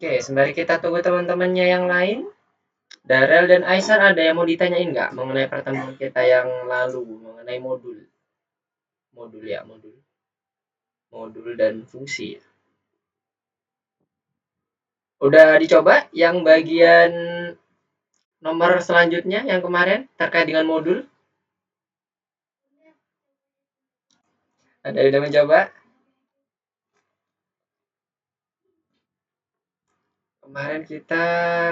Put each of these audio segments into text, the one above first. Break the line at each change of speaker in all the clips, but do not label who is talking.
Oke, sembari kita tunggu teman-temannya yang lain, Darel dan Aisyar ada yang mau ditanyain nggak mengenai pertemuan kita yang lalu, mengenai modul? Modul ya, modul. Modul dan fungsi. Udah dicoba yang bagian nomor selanjutnya yang kemarin terkait dengan modul? Ada yang udah mencoba? Kemarin kita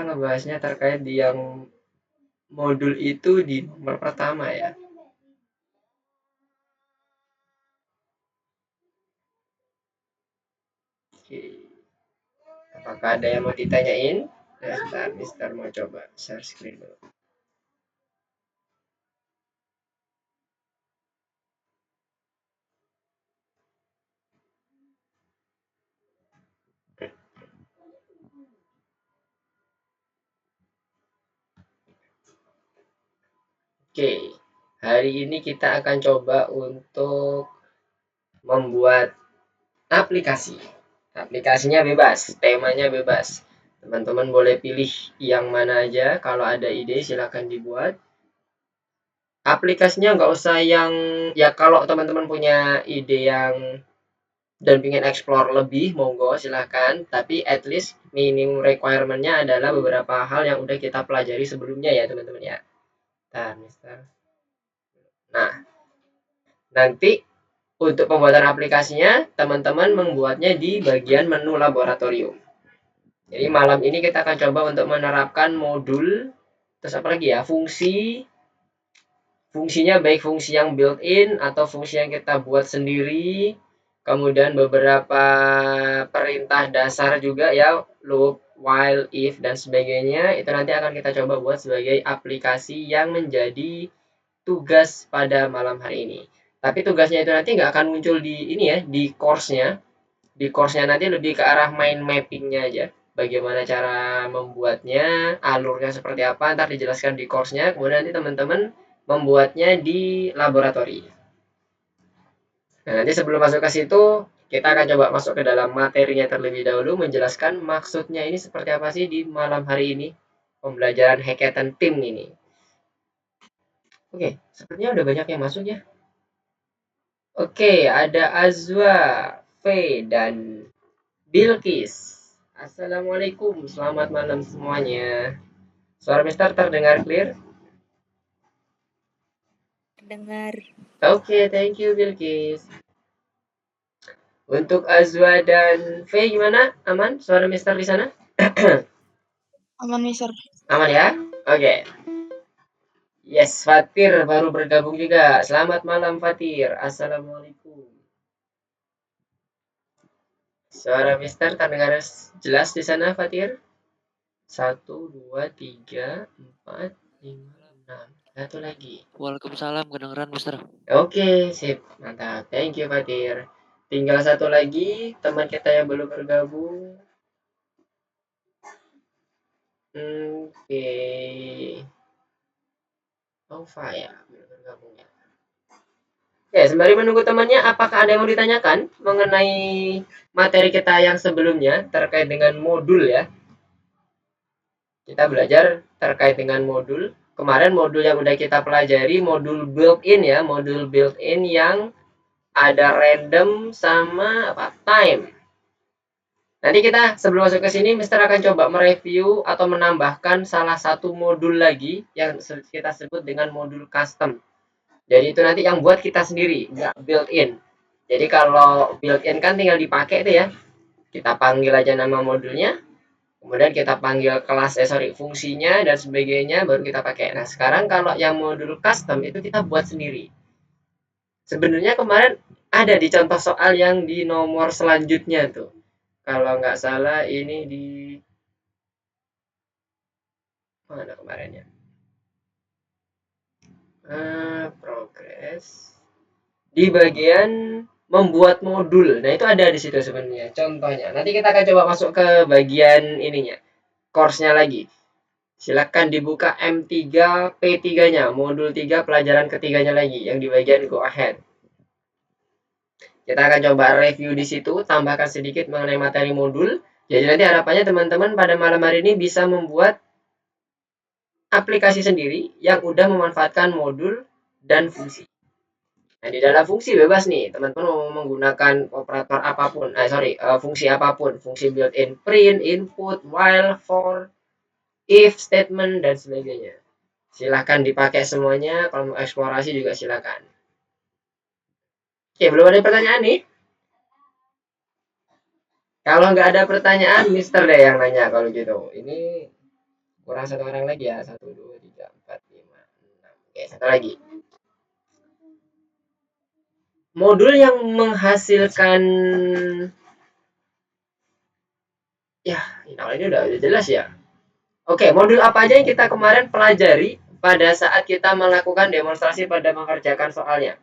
ngebahasnya terkait di yang modul itu di nomor pertama ya. Oke. Apakah ada yang mau ditanyain? Nah, Mister mau coba share screen dulu. Oke, hari ini kita akan coba untuk membuat aplikasi. Aplikasinya bebas, temanya bebas. Teman-teman boleh pilih yang mana aja. Kalau ada ide silahkan dibuat. Aplikasinya nggak usah yang, ya kalau teman-teman punya ide yang dan ingin explore lebih, monggo silahkan. Tapi at least minimum requirement-nya adalah beberapa hal yang udah kita pelajari sebelumnya ya teman-teman ya. Mister. Nah, nanti untuk pembuatan aplikasinya, teman-teman membuatnya di bagian menu laboratorium. Jadi malam ini kita akan coba untuk menerapkan modul, terus apa lagi ya, fungsinya baik fungsi yang built-in atau fungsi yang kita buat sendiri, kemudian beberapa perintah dasar juga ya, loop, while, if, dan sebagainya, itu nanti akan kita coba buat sebagai aplikasi yang menjadi tugas pada malam hari ini. Tapi tugasnya itu nanti nggak akan muncul di ini ya, di course-nya. Di course-nya nanti lebih ke arah mind mapping-nya aja. Bagaimana cara membuatnya, alurnya seperti apa, ntar dijelaskan di course-nya. Kemudian nanti teman-teman membuatnya di laboratori. Nah, nanti sebelum masuk ke situ, kita akan coba masuk ke dalam materinya terlebih dahulu, menjelaskan maksudnya ini seperti apa sih di malam hari ini, pembelajaran hackathon tim ini. Oke, sepertinya udah banyak yang masuk ya. Oke, ada Azwa, V, dan Bilkis. Assalamualaikum, selamat malam semuanya. Suara Mister terdengar clear?
Dengar.
Oke, thank you Bilkis. Untuk Azwa dan V gimana? Aman? Suara Mister di sana?
Aman, Mister.
Aman ya? Oke. Yes, Fatir baru bergabung juga. Selamat malam Fatir. Assalamualaikum. Suara Mister terdengar jelas di sana Fatir? 1, 2, 3, 4, 5, 6. Satu lagi.
Waalaikumsalam, kedengeran Mister.
Oke, sip. Mantap. Thank you Fatir. Tinggal satu lagi teman kita yang belum bergabung. Oke. Nova ya, belum bergabung ya. Oke, sembari menunggu temannya, apakah ada yang mau ditanyakan mengenai materi kita yang sebelumnya terkait dengan modul ya? Kita belajar terkait dengan modul. Kemarin modul yang udah kita pelajari, modul built-in ya, modul built-in yang ada random sama apa time. Nanti kita sebelum masuk ke sini, Mister akan coba mereview atau menambahkan salah satu modul lagi yang kita sebut dengan modul custom. Jadi itu nanti yang buat kita sendiri, nggak built-in. Jadi kalau built-in kan tinggal dipakai itu ya. Kita panggil aja nama modulnya, kemudian kita panggil kelas, fungsinya dan sebagainya, baru kita pakai. Nah sekarang kalau yang modul custom itu kita buat sendiri. Sebenarnya kemarin ada di contoh soal yang di nomor selanjutnya tuh. Kalau nggak salah ini di mana kemarinnya? Progres di bagian membuat modul. Nah itu ada di situ sebenarnya contohnya. Nanti kita akan coba masuk ke bagian ininya, course-nya lagi. Silakan dibuka M3 P3-nya, modul 3 pelajaran ketiganya lagi yang di bagian go ahead. Kita akan coba review di situ, tambahkan sedikit mengenai materi modul. Jadi nanti harapannya teman-teman pada malam hari ini bisa membuat aplikasi sendiri yang udah memanfaatkan modul dan fungsi. Nah, di dalam fungsi bebas nih, teman-teman mau menggunakan operator apapun, fungsi apapun, fungsi built-in print, input, while, for, if, statement, dan sebagainya. Silahkan dipakai semuanya, kalau mau eksplorasi juga silahkan. Oke, belum ada pertanyaan nih? Kalau nggak ada pertanyaan, Mister deh yang nanya kalau gitu. Ini kurang satu orang lagi ya, 1, 2, 3, 4, 5, 6. Oke, satu lagi. Modul yang menghasilkan ya, ini udah jelas ya. Oke, modul apa aja yang kita kemarin pelajari pada saat kita melakukan demonstrasi pada mengerjakan soalnya?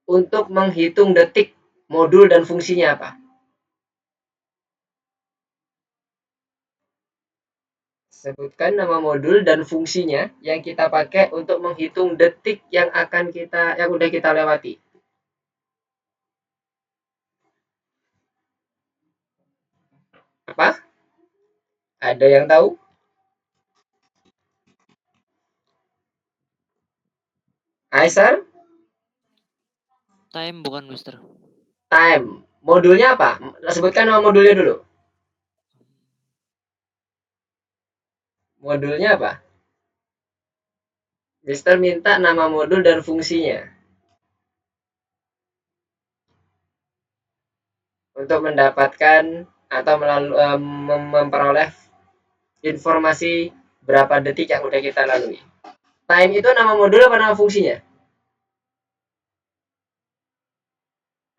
Untuk menghitung detik, modul dan fungsinya apa? Sebutkan nama modul dan fungsinya yang kita pakai untuk menghitung detik yang udah kita lewati. Apa? Ada yang tahu? Aisar?
Time bukan, Mister.
Time. Modulnya apa? Sebutkan nama modulnya dulu. Modulnya apa? Mister minta nama modul dan fungsinya untuk mendapatkan atau memperoleh informasi berapa detik yang udah kita lalui. Time itu nama modul apa nama fungsinya?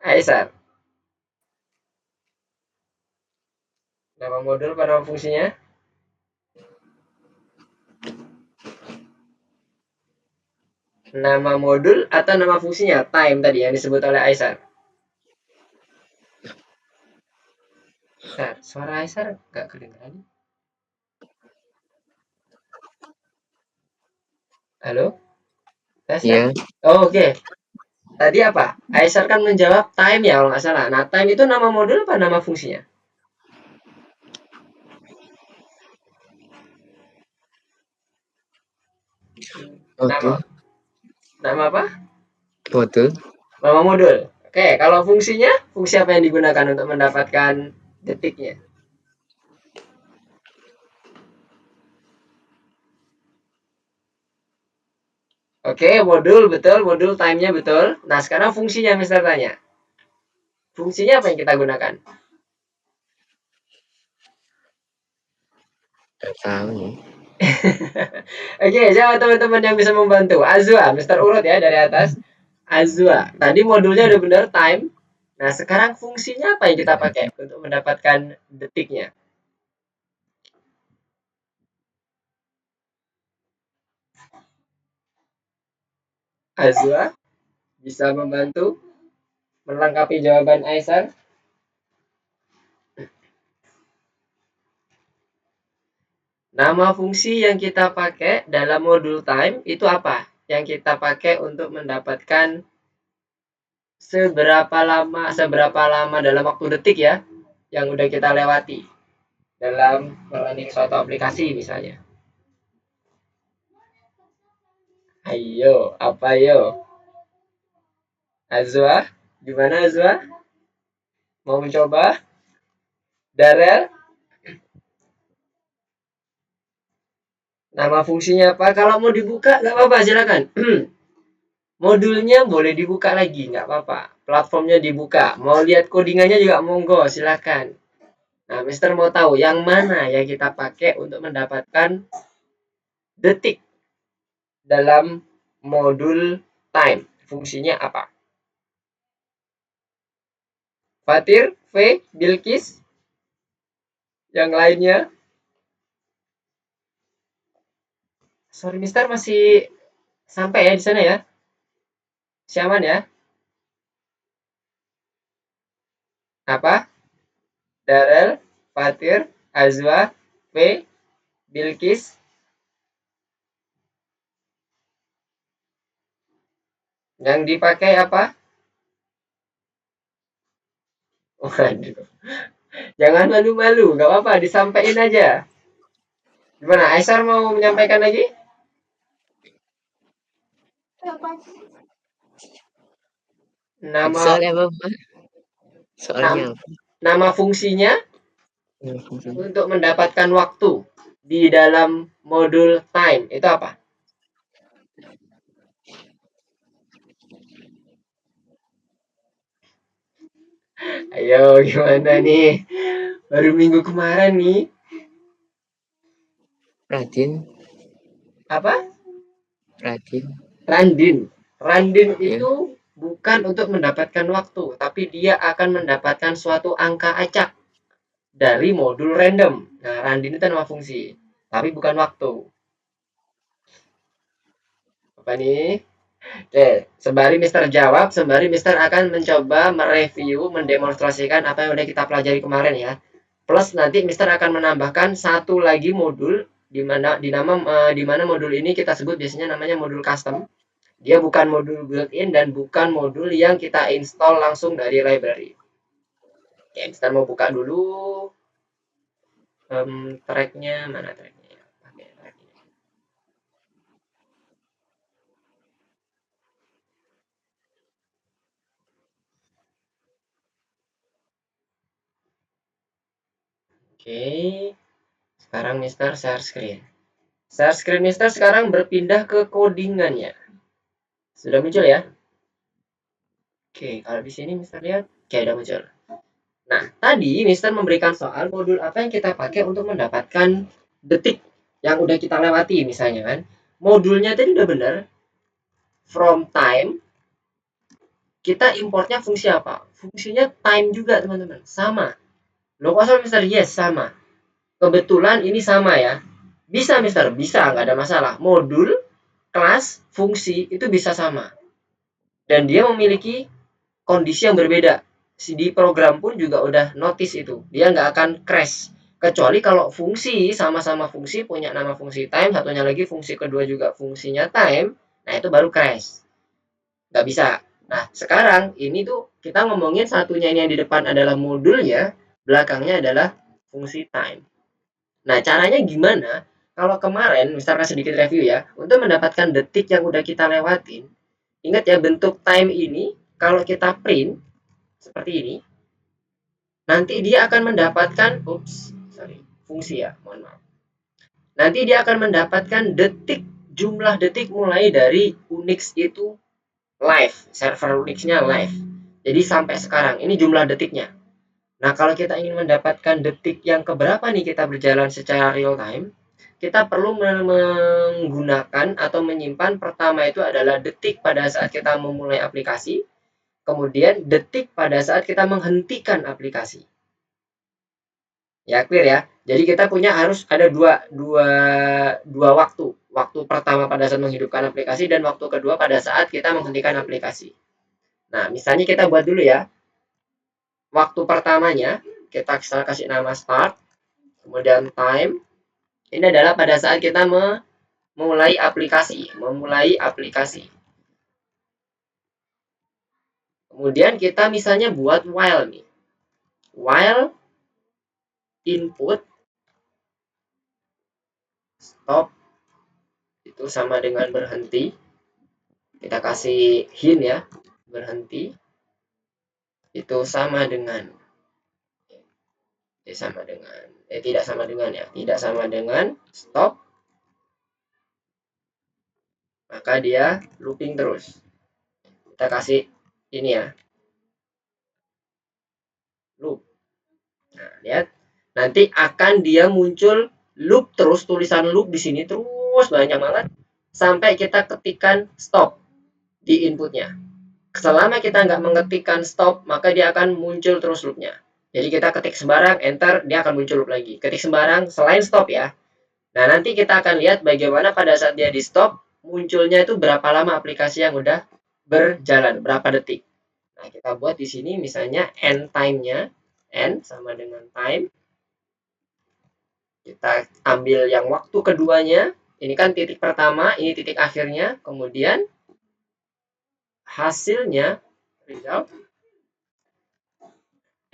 Aisar. Nama modul apa nama fungsinya? Nama modul atau nama fungsinya? Time tadi yang disebut oleh Aisar. Nah, suara Aisar nggak kedengeran. Halo? Tes ya?
Iya,
Oh, oke. Tadi apa? Aisar kan menjawab time ya kalau nggak salah. Nah, time itu nama modul apa nama fungsinya? Nama
modul,
nama apa?
modul,
Nama modul. Oke, kalau fungsinya, fungsi apa yang digunakan untuk mendapatkan detiknya? Oke, modul betul, modul time-nya betul. Nah, sekarang fungsinya Mister tanya. Fungsinya apa yang kita gunakan?
nggak tahu nih.
Oke, siapa teman-teman yang bisa membantu? Azwa, Mister urut ya dari atas. Azwa, tadi modulnya udah benar time. Nah, sekarang fungsinya apa yang kita pakai untuk mendapatkan detiknya? Azwa bisa membantu melengkapi jawaban Aisyah. Nama fungsi yang kita pakai dalam modul time itu apa? Yang kita pakai untuk mendapatkan seberapa lama dalam waktu detik ya yang udah kita lewati dalam running suatu aplikasi misalnya. Ayo, apa yo? Azwa, gimana Azwa? Mau mencoba? Darel, nama fungsinya apa? Kalau mau dibuka nggak apa-apa, silakan. Modulnya boleh dibuka lagi, nggak apa-apa. Platformnya dibuka. Mau lihat codingannya juga monggo, silakan. Nah, Mister mau tahu yang mana yang kita pakai untuk mendapatkan detik dalam modul time. Fungsinya apa? Fatir, V, Bilkis, yang lainnya. Sorry, Mister masih sampai ya di sana ya. Siaman ya. Apa? Darel, Fatir, Azwa, V, Bilkis. Yang dipakai apa? Waduh. Jangan malu-malu, nggak apa-apa, disampaikan aja. Gimana, Aisar mau menyampaikan lagi? Nama
Soalnya apa? Soalnya
nam-
apa?
nama fungsinya untuk mendapatkan waktu di dalam modul time itu apa? Ayo, gimana nih? Baru minggu kemarin nih.
Radin,
Apa?
Radin,
Randin. Randin
ya.
itu bukan untuk mendapatkan waktu, tapi dia akan mendapatkan suatu angka acak dari modul random. Nah, Randin itu nama fungsi, tapi bukan waktu. Apa nih? Oke, sembari Mister jawab, sembari Mister akan mencoba mereview, mendemonstrasikan apa yang udah kita pelajari kemarin ya. Plus nanti Mister akan menambahkan satu lagi modul di mana modul ini kita sebut biasanya namanya modul custom. Dia bukan modul built-in dan bukan modul yang kita install langsung dari library. Oke, Mister mau buka dulu tracknya, mana tracknya ya? Pakai track ini. Oke, sekarang Mister share screen. Share screen Mister sekarang berpindah ke codingannya. Sudah muncul ya? Oke, kalau di sini Mister lihat, oke udah muncul. Nah, tadi Mister memberikan soal modul apa yang kita pakai untuk mendapatkan detik yang udah kita lewati misalnya kan. Modulnya tadi udah benar. From time, kita importnya fungsi apa? Fungsinya time juga teman-teman. Sama. Loh kosong Mister? Yes, sama. Kebetulan ini sama ya. Bisa Mister? Bisa, nggak ada masalah. Modul, kelas, fungsi itu bisa sama. Dan dia memiliki kondisi yang berbeda. Di program pun juga udah notice itu. Dia nggak akan crash. Kecuali kalau fungsi, sama-sama fungsi, punya nama fungsi time, satunya lagi fungsi kedua juga fungsinya time, nah itu baru crash. Nggak bisa. Nah, sekarang ini tuh kita ngomongin satunya ini yang di depan adalah modulnya, belakangnya adalah fungsi time. Nah, caranya gimana? Kalau kemarin, misalkan sedikit review ya, untuk mendapatkan detik yang udah kita lewatin, ingat ya bentuk time ini, kalau kita print, seperti ini, nanti dia akan mendapatkan, fungsi ya, mohon maaf. Nanti dia akan mendapatkan detik, jumlah detik mulai dari Unix itu live, server Unix-nya live. Jadi sampai sekarang, ini jumlah detiknya. Nah, kalau kita ingin mendapatkan detik yang keberapa nih kita berjalan secara real time, kita perlu menggunakan atau menyimpan pertama itu adalah detik pada saat kita memulai aplikasi, kemudian detik pada saat kita menghentikan aplikasi. Ya, clear ya. Jadi kita punya harus ada dua waktu. Waktu pertama pada saat menghidupkan aplikasi dan waktu kedua pada saat kita menghentikan aplikasi. Nah, misalnya kita buat dulu ya. Waktu pertamanya kita kasih nama start, kemudian time. Ini adalah pada saat kita memulai aplikasi. Kemudian kita misalnya buat while nih. While input stop itu sama dengan berhenti. Kita kasih hint ya, berhenti itu sama dengan tidak sama dengan ya, tidak sama dengan stop, maka dia looping terus. Kita kasih ini ya, loop. Nah, lihat. Nanti akan dia muncul loop terus, tulisan loop di sini terus banyak banget sampai kita ketikkan stop di inputnya. Selama kita nggak mengetikkan stop, maka dia akan muncul terus loopnya. Jadi kita ketik sembarang, enter, dia akan muncul loop lagi. Ketik sembarang, selain stop ya. Nah, nanti kita akan lihat bagaimana pada saat dia di stop, munculnya itu berapa lama aplikasi yang udah berjalan, berapa detik. Nah, kita buat di sini misalnya end time-nya, end sama dengan time. Kita ambil yang waktu keduanya, ini kan titik pertama, ini titik akhirnya, kemudian hasilnya, result,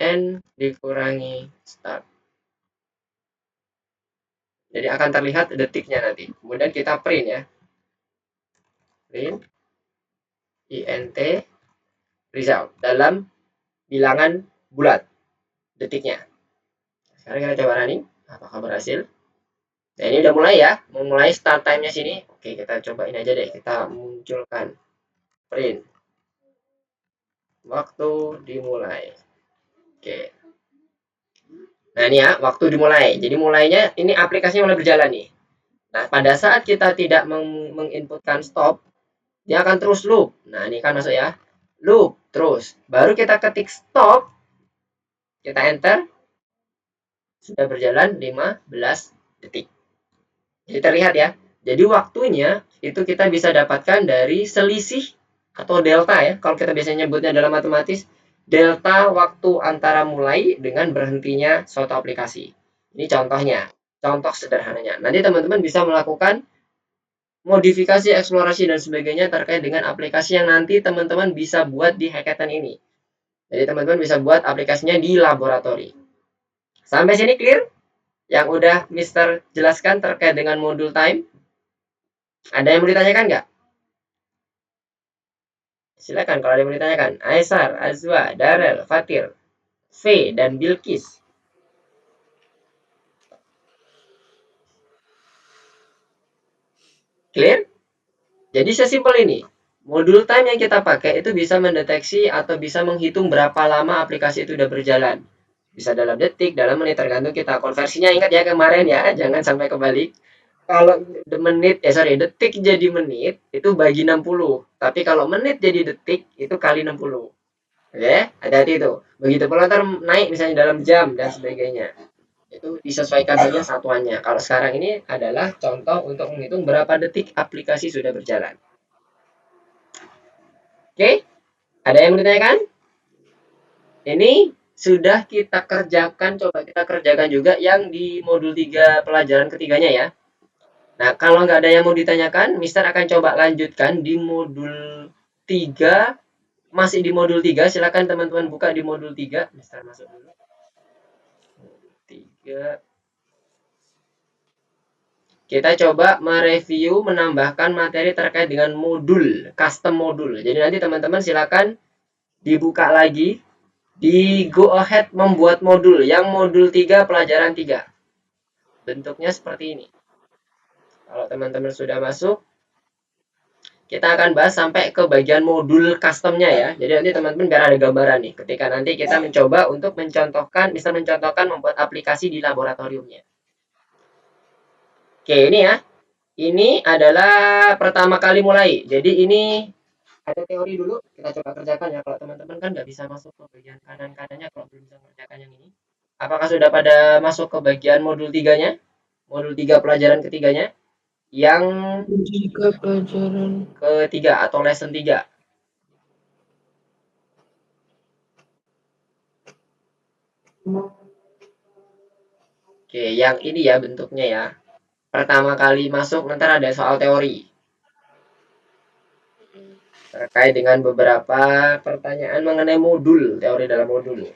N dikurangi start. Jadi akan terlihat detiknya nanti. Kemudian kita print ya. Print int result dalam bilangan bulat detiknya. Sekarang kita coba running. Apakah berhasil? Nah, ini udah mulai ya. Memulai start time-nya sini. Oke, kita coba ini aja deh. Kita munculkan print. Waktu dimulai. Oke. Nah, ini ya, waktu dimulai. Jadi mulainya, ini aplikasinya mulai berjalan nih. Nah, pada saat kita tidak menginputkan stop, dia akan terus loop. Nah, ini kan masuk ya. Loop, terus. Baru kita ketik stop, kita enter, sudah berjalan 15 detik. Jadi terlihat ya. Jadi waktunya itu kita bisa dapatkan dari selisih atau delta ya. Kalau kita biasanya nyebutnya dalam matematis, delta waktu antara mulai dengan berhentinya suatu aplikasi. Ini contohnya, contoh sederhananya. Nanti teman-teman bisa melakukan modifikasi, eksplorasi, dan sebagainya terkait dengan aplikasi yang nanti teman-teman bisa buat di hackathon ini. Jadi teman-teman bisa buat aplikasinya di laboratori. Sampai sini clear? Yang udah Mister jelaskan terkait dengan modul time? Ada yang mau ditanyakan nggak? Silakan kalau ada yang mau ditanyakan. Aisar, Azwa, Darel, Fatir, V, dan Bilkis. Clear? Jadi sesimpel ini. Modul time yang kita pakai itu bisa mendeteksi atau bisa menghitung berapa lama aplikasi itu sudah berjalan. Bisa dalam detik, dalam menit, tergantung kita. Konversinya ingat ya kemarin ya, jangan sampai kebalik. Kalau detik jadi menit, itu bagi 60. Tapi kalau menit jadi detik, itu kali 60. Oke, hati-hati itu. Begitu pula ntar naik misalnya dalam jam dan sebagainya. Itu disesuaikan saja satuannya. Kalau sekarang ini adalah contoh untuk menghitung berapa detik aplikasi sudah berjalan. Oke, ada yang mau ditanyakan? Ini sudah kita kerjakan, coba kita kerjakan juga yang di modul 3 pelajaran ketiganya ya. Nah, kalau nggak ada yang mau ditanyakan, Mister akan coba lanjutkan di modul 3. Masih di modul 3, silakan teman-teman buka di modul 3. Mister masuk dulu. 3. Kita coba mereview, menambahkan materi terkait dengan modul, custom modul. Jadi nanti teman-teman silakan dibuka lagi, di go ahead membuat modul, yang modul 3 pelajaran 3. Bentuknya seperti ini. Kalau teman-teman sudah masuk, kita akan bahas sampai ke bagian modul customnya ya. Jadi nanti teman-teman biar ada gambaran nih. Ketika nanti kita mencoba untuk mencontohkan, bisa mencontohkan membuat aplikasi di laboratoriumnya. Oke, ini ya. Ini adalah pertama kali mulai. Jadi ini ada teori dulu. Kita coba kerjakan ya. Kalau teman-teman kan nggak bisa masuk ke bagian kanan-kanannya kalau belum bisa mengerjakan yang ini. Apakah sudah pada masuk ke bagian modul 3-nya? Modul 3 pelajaran ketiganya? Yang pelajaran ketiga atau lesson 3. Oke, yang ini ya bentuknya ya. Pertama kali masuk nanti ada soal teori. Terkait dengan beberapa pertanyaan mengenai modul, teori dalam modul.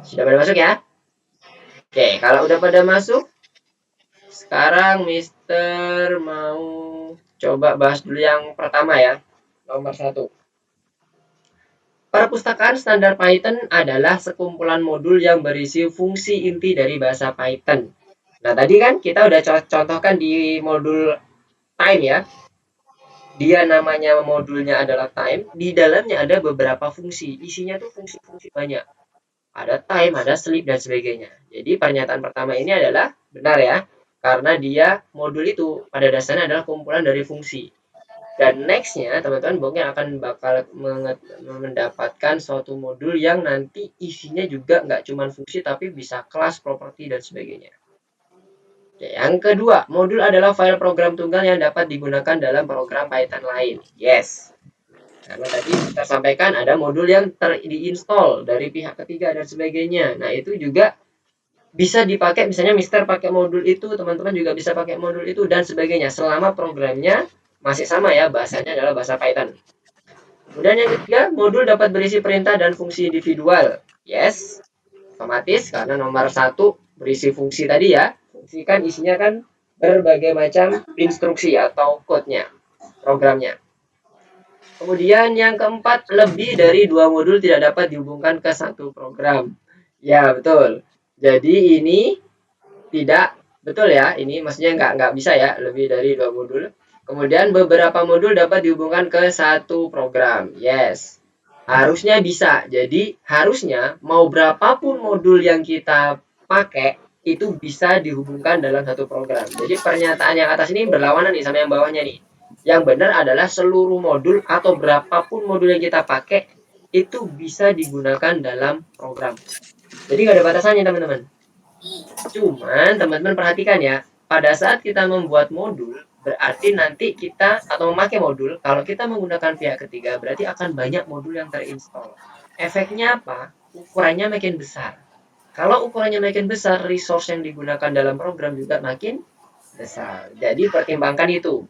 Sudah pada masuk ya? Oke, kalau udah pada masuk, sekarang Mister mau coba bahas dulu yang pertama ya, nomor 1. Perpustakaan standar Python adalah sekumpulan modul yang berisi fungsi inti dari bahasa Python. Nah, tadi kan kita udah contohkan di modul time ya. Dia namanya modulnya adalah time. Di dalamnya ada beberapa fungsi. Isinya tuh fungsi-fungsi banyak. Ada time, ada sleep, dan sebagainya. Jadi pernyataan pertama ini adalah benar ya. Karena dia modul itu pada dasarnya adalah kumpulan dari fungsi. Dan nextnya teman-teman mungkin akan bakal mendapatkan suatu modul yang nanti isinya juga nggak cuma fungsi tapi bisa kelas, properti, dan sebagainya. Oke, yang kedua, modul adalah file program tunggal yang dapat digunakan dalam program Python lain. Yes. Karena tadi kita sampaikan ada modul yang diinstal dari pihak ketiga dan sebagainya. Nah, itu juga bisa dipakai, misalnya Mister pakai modul itu, teman-teman juga bisa pakai modul itu dan sebagainya. Selama programnya masih sama ya, bahasanya adalah bahasa Python. Kemudian yang ketiga, modul dapat berisi perintah dan fungsi individual. Yes, otomatis karena nomor 1 berisi fungsi tadi ya. Fungsi kan isinya kan berbagai macam instruksi atau code-nya, programnya. Kemudian yang keempat, lebih dari 2 modul tidak dapat dihubungkan ke satu program. Ya, betul. Jadi ini tidak betul ya. Ini maksudnya nggak bisa ya, lebih dari 2 modul. Kemudian beberapa modul dapat dihubungkan ke satu program. Yes. Harusnya bisa. Jadi harusnya mau berapapun modul yang kita pakai itu bisa dihubungkan dalam satu program. Jadi pernyataan yang atas ini berlawanan nih sama yang bawahnya nih. Yang benar adalah seluruh modul atau berapapun modul yang kita pakai itu bisa digunakan dalam program. Jadi nggak ada batasannya teman-teman. Cuman teman-teman perhatikan ya, pada saat kita membuat modul, berarti nanti kita atau memakai modul, kalau kita menggunakan pihak ketiga, berarti akan banyak modul yang terinstall. Efeknya apa? Ukurannya makin besar. Kalau ukurannya makin besar, resource yang digunakan dalam program juga makin besar. Jadi pertimbangkan itu.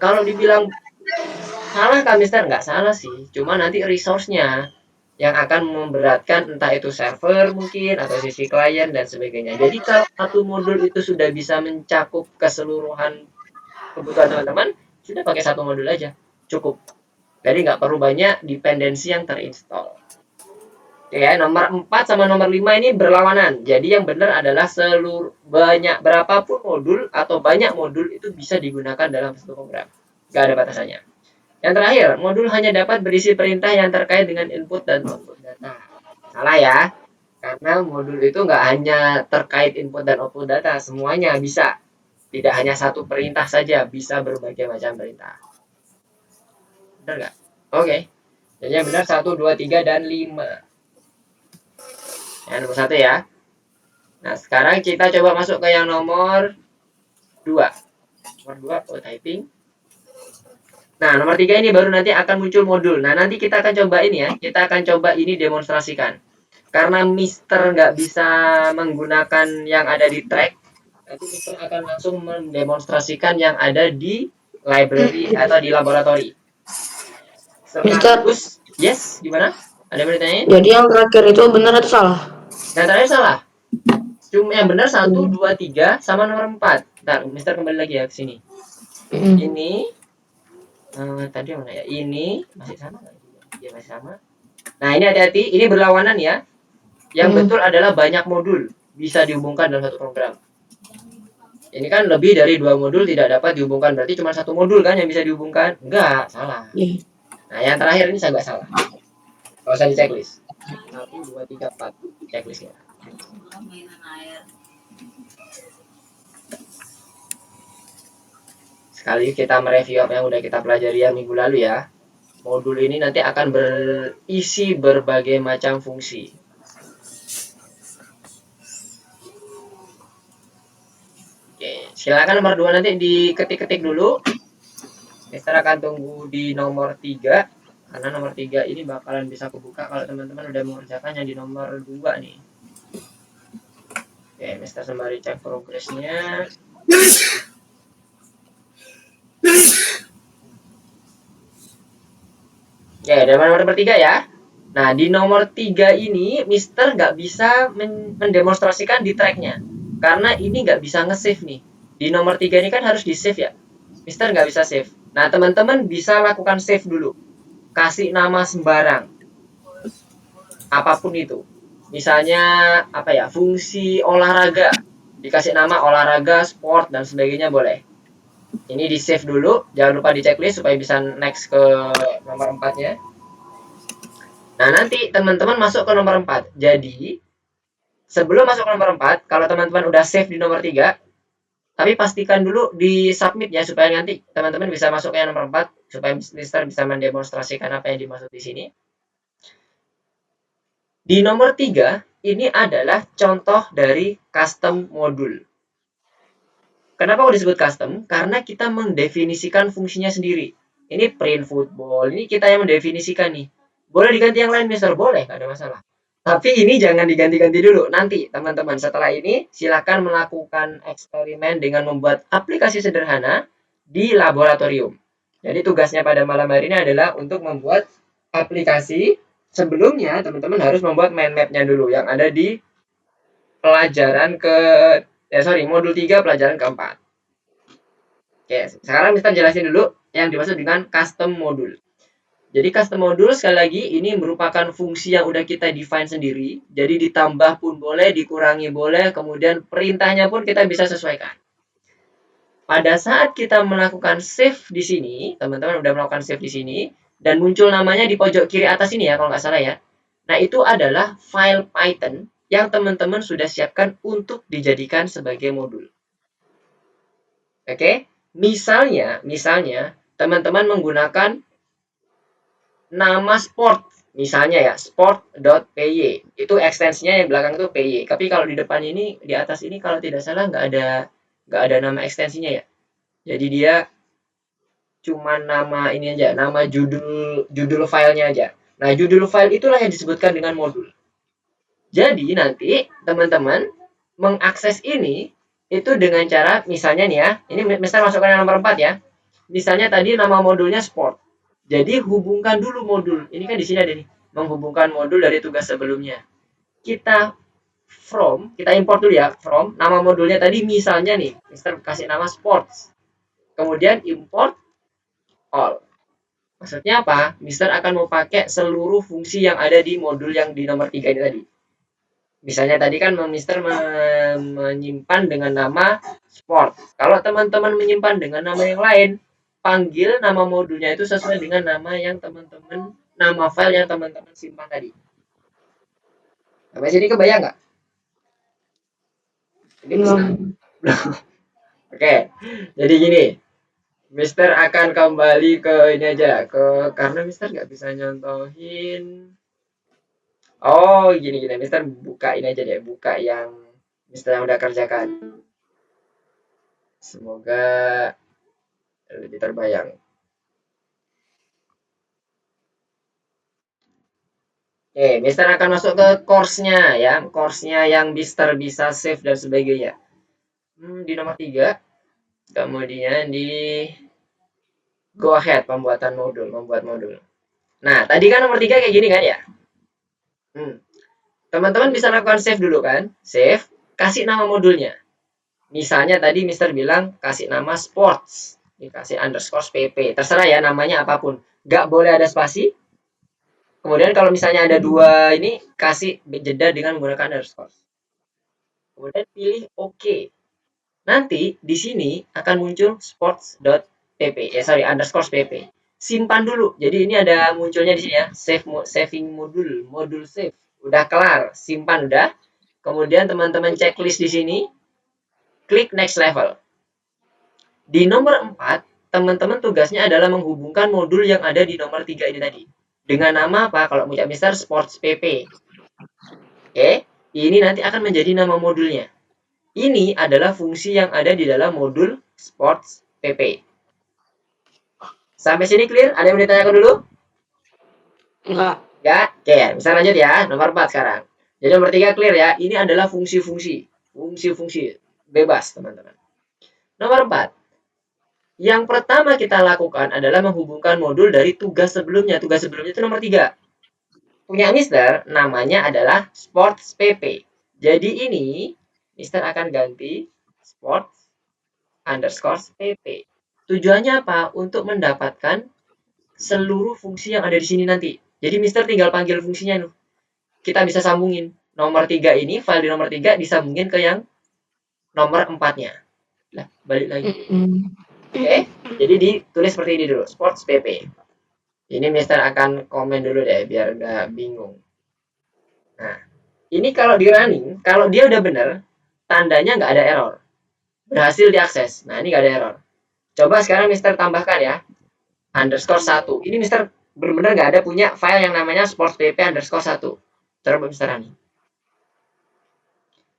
Kalau dibilang salah kan Mister? Nggak salah sih. Cuma nanti resource-nya yang akan memberatkan entah itu server mungkin atau sisi klien dan sebagainya. Jadi kalau satu modul itu sudah bisa mencakup keseluruhan kebutuhan teman-teman, sudah pakai satu modul aja. Cukup. Jadi nggak perlu banyak dependensi yang terinstall. Oke ya, nomor 4 sama nomor 5 ini berlawanan. Jadi yang benar adalah seluruh banyak berapapun modul atau banyak modul itu bisa digunakan dalam satu program. Nggak ada batasannya. Yang terakhir, modul hanya dapat berisi perintah yang terkait dengan input dan output data. Salah ya, karena modul itu nggak hanya terkait input dan output data, semuanya bisa. Tidak hanya satu perintah saja, bisa berbagai macam perintah. Benar nggak? Oke. Jadi yang benar 1, 2, 3, dan 5. Yang nomor 1 ya. Nah, sekarang kita coba masuk ke yang nomor 2. Nomor 2, typing. Nah, nomor 3 ini baru nanti akan muncul modul. Nah, nanti kita akan coba ini ya. Kita akan coba ini demonstrasikan. Karena Mister nggak bisa menggunakan yang ada di track, nanti Mister akan langsung mendemonstrasikan yang ada di library atau di laboratori. Sekaligus, yes, gimana? Ada yang mau ditanyain?
Jadi yang terakhir itu benar atau salah?
Yang terakhir salah. Cuma yang benar 1, 2, 3 sama nomor 4. Ntar, Mister kembali lagi ya ke sini. Ini tadi mana ya? Ini masih sama nggak? Ya masih sama. Nah ini hati-hati, ini berlawanan ya. Yang betul adalah banyak modul bisa dihubungkan dalam satu program. Ini kan lebih dari 2 modul tidak dapat dihubungkan, berarti cuma satu modul kan yang bisa dihubungkan? Enggak, salah. Nah yang terakhir ini saya nggak salah. Kalau usah di checklist. 1, 2, 3, 4 checklistnya. Sekali kita mereview apa yang udah kita pelajari yang minggu lalu ya. Modul ini nanti akan berisi berbagai macam fungsi. Oke, silakan nomor 2 nanti diketik-ketik dulu. Mister akan tunggu di nomor 3. Karena nomor 3 ini bakalan bisa kebuka kalau teman-teman udah mengerjakan yang di nomor 2 nih. Oke, Mister sembari cek progresnya. Oke, nomor 3 ya. Nah, di nomor 3 ini Mister nggak bisa mendemonstrasikan di tracknya. Karena ini nggak bisa nge-save nih. Di nomor 3 ini kan harus di-save ya. Mister nggak bisa save. Nah, teman-teman bisa lakukan save dulu. Kasih nama sembarang. Apapun itu. Misalnya, apa ya, fungsi olahraga. Dikasih nama olahraga, sport, dan sebagainya boleh. Ini di save dulu, jangan lupa di checklist supaya bisa next ke nomor 4-nya. Nah, nanti teman-teman masuk ke nomor 4. Jadi, sebelum masuk ke nomor 4, kalau teman-teman udah save di nomor 3, tapi pastikan dulu di submit ya, supaya nanti teman-teman bisa masuk ke yang nomor 4, supaya Mister bisa mendemonstrasikan apa yang dimaksud di sini. Di nomor 3, ini adalah contoh dari custom modul. Kenapa kok disebut custom? Karena kita mendefinisikan fungsinya sendiri. Ini print football, ini kita yang mendefinisikan nih. Boleh diganti yang lain, Mister? Boleh, nggak ada masalah. Tapi ini jangan diganti-ganti dulu. Nanti, teman-teman, setelah ini, silakan melakukan eksperimen dengan membuat aplikasi sederhana di laboratorium. Jadi tugasnya pada malam hari ini adalah untuk membuat aplikasi. Sebelumnya teman-teman harus membuat mind map-nya dulu yang ada di pelajaran modul 3 pelajaran keempat. Oke, sekarang kita jelasin dulu yang dimaksud dengan custom module. Jadi custom module sekali lagi ini merupakan fungsi yang udah kita define sendiri. Jadi ditambah pun boleh, dikurangi boleh, kemudian perintahnya pun kita bisa sesuaikan. Pada saat kita melakukan save di sini, teman-teman udah melakukan save di sini, dan muncul namanya di pojok kiri atas ini ya, kalau nggak salah ya. Nah, itu adalah file Python yang teman-teman sudah siapkan untuk dijadikan sebagai modul. Oke, misalnya, teman-teman menggunakan nama sport, misalnya ya, sport.py. Itu ekstensinya yang belakang itu py. Tapi kalau di depan ini, di atas ini kalau tidak salah nggak ada nama ekstensinya ya. Jadi dia cuma nama ini aja, nama judul filenya aja. Nah, judul file itulah yang disebutkan dengan modul. Jadi nanti teman-teman mengakses ini itu dengan cara misalnya nih ya, ini Mister masukkan yang nomor 4 ya. Misalnya tadi nama modulnya sport. Jadi hubungkan dulu modul. Ini kan di sini ada nih, menghubungkan modul dari tugas sebelumnya. Kita import dulu ya, from nama modulnya tadi misalnya nih, Mister kasih nama sports. Kemudian import all. Maksudnya apa? Mister akan mau pakai seluruh fungsi yang ada di modul yang di nomor 3 ini tadi. Misalnya tadi kan Mister menyimpan dengan nama sport. Kalau teman-teman menyimpan dengan nama yang lain, panggil nama modulnya itu sesuai dengan nama file yang teman-teman simpan tadi. Sampai sini kebayang nggak? Ini Oke, jadi gini. Mister akan kembali ke ini aja, karena Mister nggak bisa nyontohin. Oh, gini. Mister buka ini aja deh, buka yang Mister yang udah kerjakan. Semoga lebih terbayang. Oke, Mister akan masuk ke course-nya ya, course-nya yang Mister bisa save dan sebagainya. Di nomor 3, kemudian di go ahead membuat modul. Nah, tadi kan nomor 3 kayak gini kan ya. Teman-teman bisa lakukan save dulu kan, save, kasih nama modulnya. Misalnya tadi Mister bilang kasih nama sports, dikasih underscore pp, terserah ya namanya apapun, nggak boleh ada spasi. Kemudian kalau misalnya ada dua ini, kasih jeda dengan menggunakan underscore. Kemudian pilih OK. Nanti di sini akan muncul sports.pp, underscore pp. Simpan dulu. Jadi ini ada munculnya di sini ya, saving modul save. Udah kelar, simpan udah. Kemudian teman-teman checklist di sini, klik next level. Di nomor 4, teman-teman tugasnya adalah menghubungkan modul yang ada di nomor 3 ini tadi. Dengan nama apa? Kalau punya Mister Sports PP. Oke, ini nanti akan menjadi nama modulnya. Ini adalah fungsi yang ada di dalam modul Sports PP. Sampai sini clear? Ada yang mau ditanyakan dulu?
Enggak.
Ya, oke. Bisa lanjut ya. Nomor 4 sekarang. Jadi nomor 3 clear ya. Ini adalah fungsi-fungsi. Fungsi-fungsi. Bebas, teman-teman. Nomor 4. Yang pertama kita lakukan adalah menghubungkan modul dari tugas sebelumnya. Tugas sebelumnya itu nomor 3. Punya Mister, namanya adalah Sports PP. Jadi ini, Mister akan ganti Sports underscore PP. Tujuannya apa? Untuk mendapatkan seluruh fungsi yang ada di sini nanti. Jadi Mister tinggal panggil fungsinya. Kita bisa sambungin. Nomor 3 ini, file di nomor 3 disambungin ke yang nomor 4-nya. Nah, balik lagi. Oke, jadi ditulis seperti ini dulu, sports pp. Ini Mister akan komen dulu deh, biar nggak bingung. Nah, ini kalau di running, kalau dia udah bener, tandanya nggak ada error. Berhasil diakses. Nah, ini nggak ada error. Coba sekarang Mister tambahkan ya, underscore 1. Ini Mister benar-benar nggak ada punya file yang namanya sports pp underscore 1. Coba Mister running.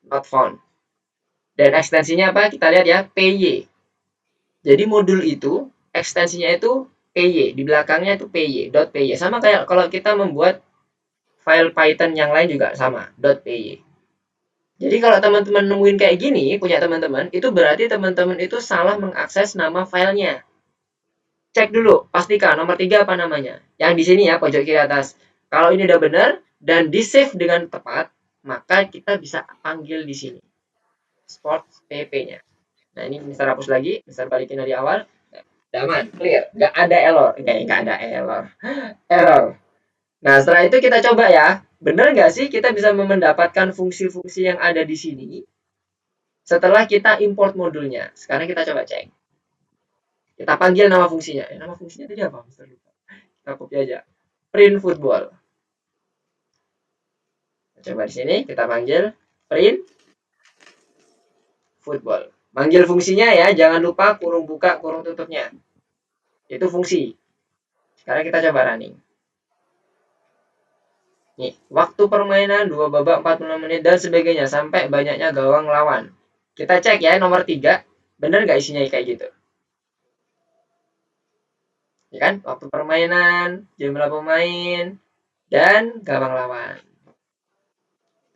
Not found. Dan ekstensinya apa? Kita lihat ya, py. Jadi modul itu ekstensinya itu py, di belakangnya itu py. Sama kayak kalau kita membuat file Python yang lain juga sama, .py. Jadi kalau teman-teman nemuin kayak gini, punya teman-teman, itu berarti teman-teman itu salah mengakses nama filenya. cek dulu, pastikan nomor 3 apa namanya. Yang di sini ya, pojok kiri atas. Kalau ini udah benar dan di-save dengan tepat, maka kita bisa panggil di sini. Sports PP-nya. Nah, ini Mister hapus lagi, Mister balikin dari awal. Aman, clear. Nggak ada error. Nggak ada error. Error. Nah, setelah itu kita coba ya. Benar nggak sih kita bisa mendapatkan fungsi-fungsi yang ada di sini setelah kita import modulnya? Sekarang kita coba cek. Kita panggil nama fungsinya. Nama fungsinya tadi apa, Mister? Kita copy aja. Print football. Coba di sini kita panggil print football. Panggil fungsinya ya, jangan lupa kurung buka, kurung tutupnya. Itu fungsi. Sekarang kita coba running. Nih, waktu permainan 2 babak 45 menit dan sebagainya sampai banyaknya gawang lawan. Kita cek ya nomor 3, bener nggak isinya kayak gitu? Ya kan? Waktu permainan, jumlah pemain, dan gawang lawan.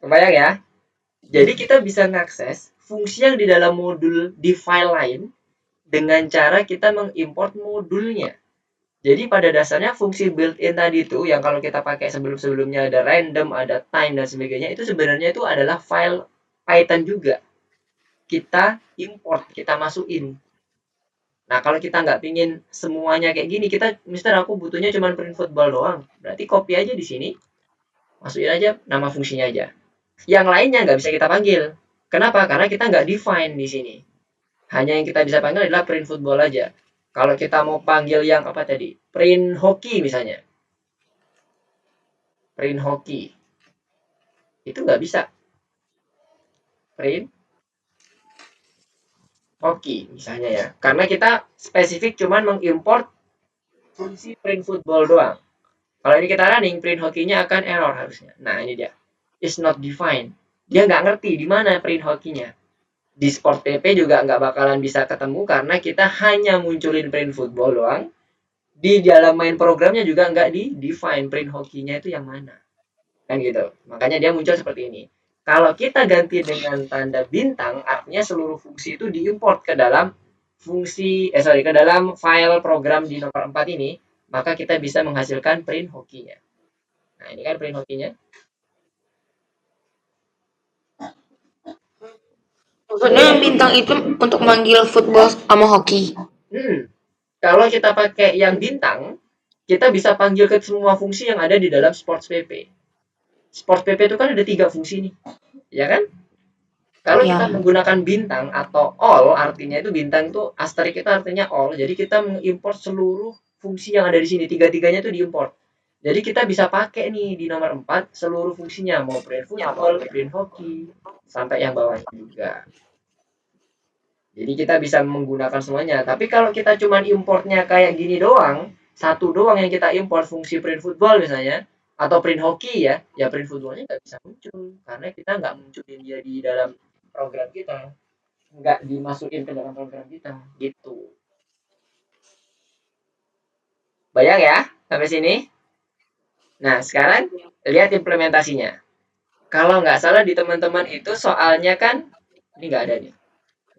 Kebayang ya? Jadi kita bisa mengakses fungsi yang di dalam modul di file lain dengan cara kita mengimport modulnya. Jadi pada dasarnya fungsi built-in tadi itu yang kalau kita pakai sebelum-sebelumnya ada random, ada time dan sebagainya, itu sebenarnya itu adalah file Python juga. Kita import, kita masukin. Nah, kalau kita nggak pingin semuanya kayak gini, kita, Mister aku butuhnya cuma print football doang. Berarti copy aja di sini, masukin aja nama fungsinya aja. Yang lainnya nggak bisa kita panggil. Kenapa? Karena kita nggak define di sini. Hanya yang kita bisa panggil adalah print football aja. Kalau kita mau panggil yang apa tadi? Print hockey misalnya. Print hockey. Itu nggak bisa. Print hockey misalnya ya. Karena kita spesifik cuman mengimport fungsi print football doang. Kalau ini kita running, print hockey-nya akan error harusnya. Nah, ini dia. Is not defined. Dia nggak ngerti di mana print hockey-nya. Di Sport PP juga nggak bakalan bisa ketemu karena kita hanya munculin print football doang. Di dalam main programnya juga nggak di-define print hockey-nya itu yang mana. Kan gitu. Makanya dia muncul seperti ini. Kalau kita ganti dengan tanda bintang, artinya seluruh fungsi itu diimport ke dalam ke dalam file program di nomor 4 ini, maka kita bisa menghasilkan print hockey-nya. Nah, ini kan print hockey-nya.
Maksudnya bintang itu untuk manggil football sama hoki.
Kalau kita pakai yang bintang, kita bisa panggil ke semua fungsi yang ada di dalam Sports PP. Sports PP itu kan ada 3 fungsi nih, ya kan? Kalau
Ya.
kita menggunakan bintang atau all, artinya itu bintang itu asterisk itu artinya all. Jadi kita mengimport seluruh fungsi yang ada di sini, tiga-tiganya itu diimport. Jadi kita bisa pakai nih di nomor 4 seluruh fungsinya, mau print football, print hockey, sampai yang bawahnya juga. Jadi kita bisa menggunakan semuanya. Tapi kalau kita cuma importnya kayak gini doang, satu doang yang kita import fungsi print football misalnya, atau print hockey ya, ya print footballnya nggak bisa muncul karena kita nggak munculin dia di dalam program kita, nggak dimasukin ke dalam program kita, gitu. Bayang ya sampai sini? Nah sekarang lihat implementasinya. Kalau nggak salah di teman-teman itu soalnya kan ini nggak ada nih.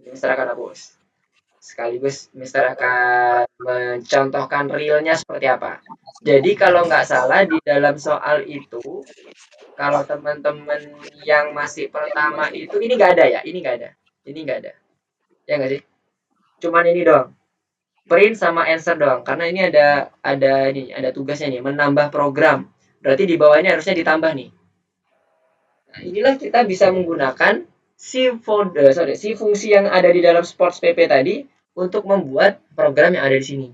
Mister akan hapus. Sekaligus Mister akan mencontohkan realnya seperti apa. Jadi kalau nggak salah di dalam soal itu, kalau teman-teman yang masih pertama itu ini nggak ada ya, ini nggak ada, ini nggak ada, ya nggak sih? Cuman ini doang, print sama answer doang. Karena ini ada tugasnya nih, menambah program. Berarti di bawahnya harusnya ditambah nih. Nah, inilah kita bisa menggunakan si fungsi yang ada di dalam Sports PP tadi untuk membuat program yang ada di sini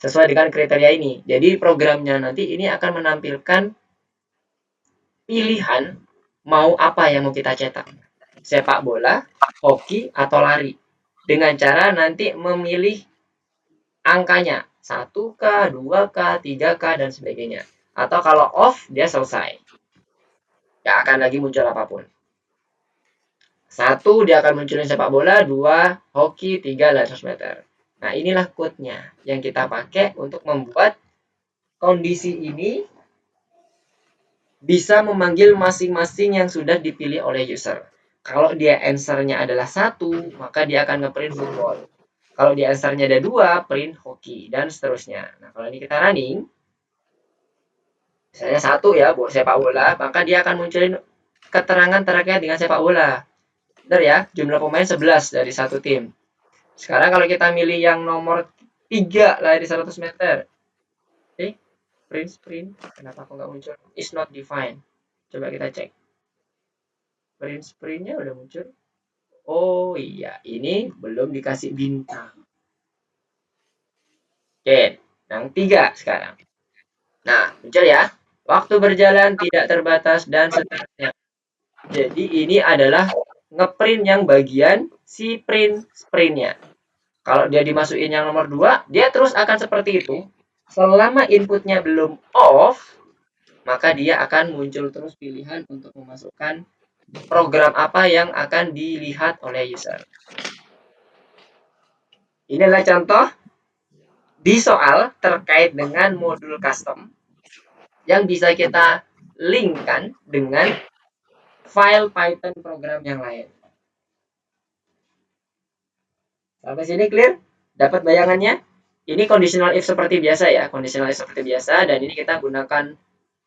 sesuai dengan kriteria ini. Jadi programnya nanti ini akan menampilkan pilihan mau apa yang mau kita cetak, sepak bola, hoki, atau lari, dengan cara nanti memilih angkanya 1K, 2K, 3K, dan sebagainya. Atau kalau off dia selesai, nggak akan lagi muncul apapun. 1 dia akan munculin sepak bola, 2 hoki, 3 lari 100 meter. Nah inilah code-nya yang kita pakai untuk membuat kondisi ini bisa memanggil masing-masing yang sudah dipilih oleh user. Kalau dia answer-nya adalah 1, maka dia akan ngeprint football. Kalau di answernya ada 2, print hoki, dan seterusnya. Nah, kalau ini kita running, misalnya 1 ya, buat sepak bola, maka dia akan munculin keterangan terkait dengan sepak bola. Benar ya, jumlah pemain 11 dari satu tim. Sekarang kalau kita milih yang nomor 3 lari 100 meter. Sprint. Kenapa kok nggak muncul? Is not defined. Coba kita cek. Sprintnya udah muncul. Oh iya, ini belum dikasih bintang. Oke, yang 3 sekarang. Nah, muncul ya. Waktu berjalan tidak terbatas dan seterusnya. Jadi ini adalah ngeprint yang bagian si sprintnya. Kalau dia dimasukin yang nomor 2, dia terus akan seperti itu. Selama inputnya belum off, maka dia akan muncul terus pilihan untuk memasukkan program apa yang akan dilihat oleh user. Ini adalah contoh di soal terkait dengan modul custom yang bisa kita linkkan dengan file Python program yang lain. Sampai sini clear? Dapat bayangannya? Ini conditional if seperti biasa ya, conditional if seperti biasa, dan ini kita gunakan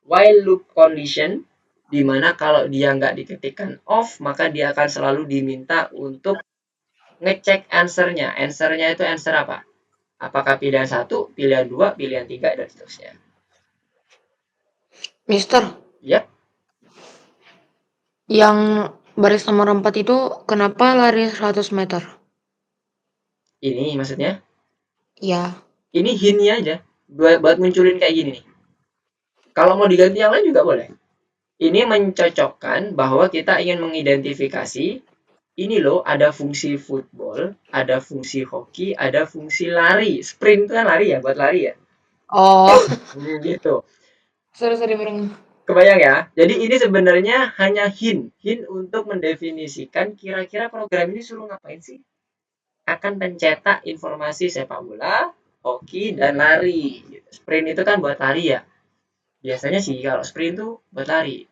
while loop condition, di mana kalau dia nggak diketikkan off, maka dia akan selalu diminta untuk ngecek answernya. Answernya itu answer apa? Apakah pilihan 1, pilihan 2, pilihan 3, dan seterusnya.
Mister,
Yap.
yang baris nomor 4 itu kenapa lari 100 meter?
Ini maksudnya?
Ya.
Ini hint-nya aja. Buat munculin kayak gini nih. Kalau mau diganti yang lain juga boleh. Ini mencocokkan bahwa kita ingin mengidentifikasi, ini loh ada fungsi football, ada fungsi hoki, ada fungsi lari. Sprint itu kan lari ya, buat lari ya.
Oh.
Gitu.
Sorry bareng.
Kebayang ya? Jadi ini sebenarnya hanya hint untuk mendefinisikan kira-kira program ini suruh ngapain sih? Akan mencetak informasi sepak bola, hoki, dan lari. Sprint itu kan buat lari ya. Biasanya sih kalau sprint itu buat lari.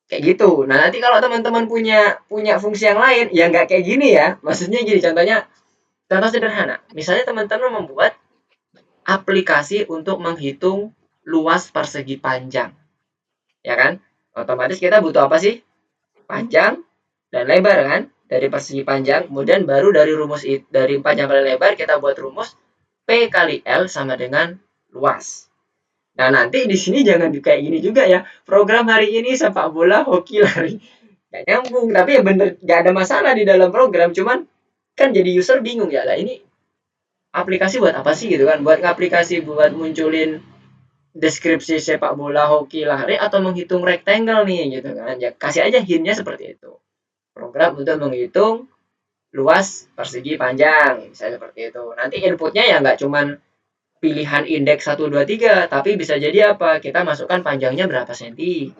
Kayak gitu. Nah, nanti kalau teman-teman punya fungsi yang lain, ya nggak kayak gini ya. Maksudnya gini, contoh sederhana. Misalnya teman-teman membuat aplikasi untuk menghitung luas persegi panjang. Ya kan? Otomatis kita butuh apa sih? Panjang dan lebar kan? Dari persegi panjang, kemudian baru dari panjang kali lebar kita buat rumus P kali L sama dengan luas. Nah, nanti di sini jangan kayak gini juga ya. Program hari ini sepak bola, hoki, lari. Gak nyambung, tapi ya bener gak ada masalah di dalam program. Cuman kan jadi user bingung ya lah, ini aplikasi buat apa sih gitu kan? Buat aplikasi buat munculin deskripsi sepak bola, hoki, lari, atau menghitung rectangle nih gitu kan. Ya kasih aja hintnya seperti itu. Program untuk menghitung luas persegi panjang, misalnya seperti itu. Nanti inputnya ya nggak cuman pilihan indeks 1, 2, 3, tapi bisa jadi apa? Kita masukkan panjangnya berapa senti,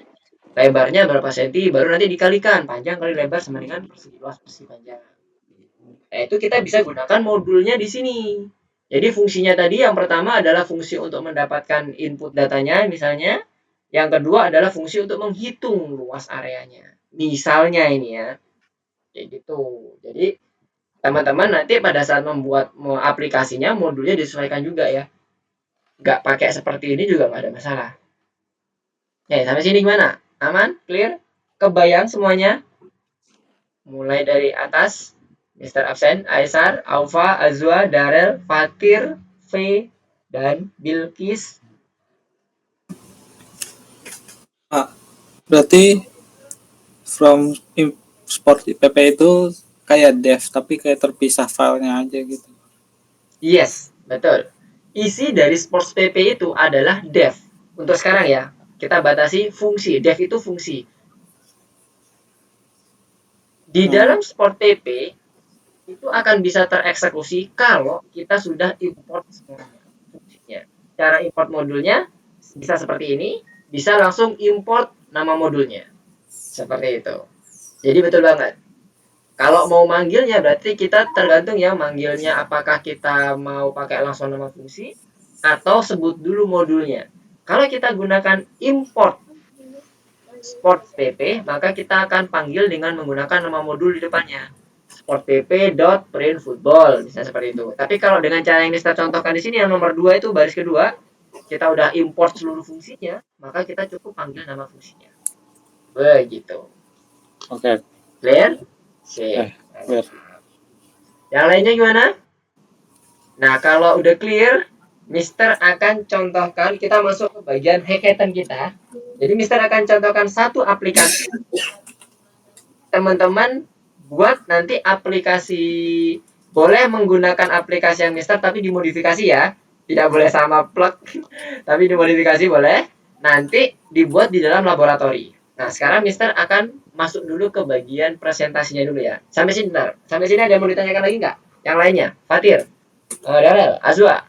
lebarnya berapa senti, baru nanti dikalikan panjang kali lebar sama dengan persegi luas persegi panjang. Nah, itu kita bisa gunakan modulnya di sini. Jadi fungsinya tadi yang pertama adalah fungsi untuk mendapatkan input datanya misalnya. Yang kedua adalah fungsi untuk menghitung luas areanya. Misalnya ini ya. Kayak gitu. Jadi teman-teman nanti pada saat membuat aplikasinya, modulnya disesuaikan juga ya. Nggak pakai seperti ini juga nggak ada masalah. Ya, sampai sini gimana? Aman? Clear? Kebayang semuanya? Mulai dari atas, Mr. Absen, Aisar, Aufa, Azwa, Darel, Fatir, V, dan Bilkis.
Berarti from Sport IPP itu kayak dev, tapi kayak terpisah filenya aja gitu.
Yes, betul. Isi dari Sports PP itu adalah dev. Untuk sekarang ya, kita batasi fungsi. Dev itu fungsi. Di dalam Sport PP, itu akan bisa tereksekusi kalau kita sudah import semuanya fungsinya. Cara import modulnya bisa seperti ini, bisa langsung import nama modulnya. Seperti itu. Jadi betul banget. Kalau mau manggilnya berarti kita tergantung ya manggilnya apakah kita mau pakai langsung nama fungsi atau sebut dulu modulnya. Kalau kita gunakan import Sports PP, maka kita akan panggil dengan menggunakan nama modul di depannya. sportpp.printfootball misalnya seperti itu. Tapi kalau dengan cara yang Mister contohkan di sini yang nomor 2 itu baris kedua, kita udah import seluruh fungsinya, maka kita cukup panggil nama fungsinya. Begitu.
Oke.
Clear? Sip.
Clear.
Yang lainnya gimana? Nah, kalau udah clear, Mister akan contohkan, kita masuk ke bagian hackathon kita. Jadi Mister akan contohkan satu aplikasi. Teman-teman buat nanti aplikasi, boleh menggunakan aplikasi yang Mister tapi dimodifikasi ya. Tidak boleh sama plug, tapi dimodifikasi boleh. Nanti dibuat di dalam laboratori. Nah, sekarang Mister akan masuk dulu ke bagian presentasinya dulu ya. Sampai sini bentar. Sampai sini ada yang mau ditanyakan lagi nggak? Yang lainnya? Fatir, Darel, Azwa,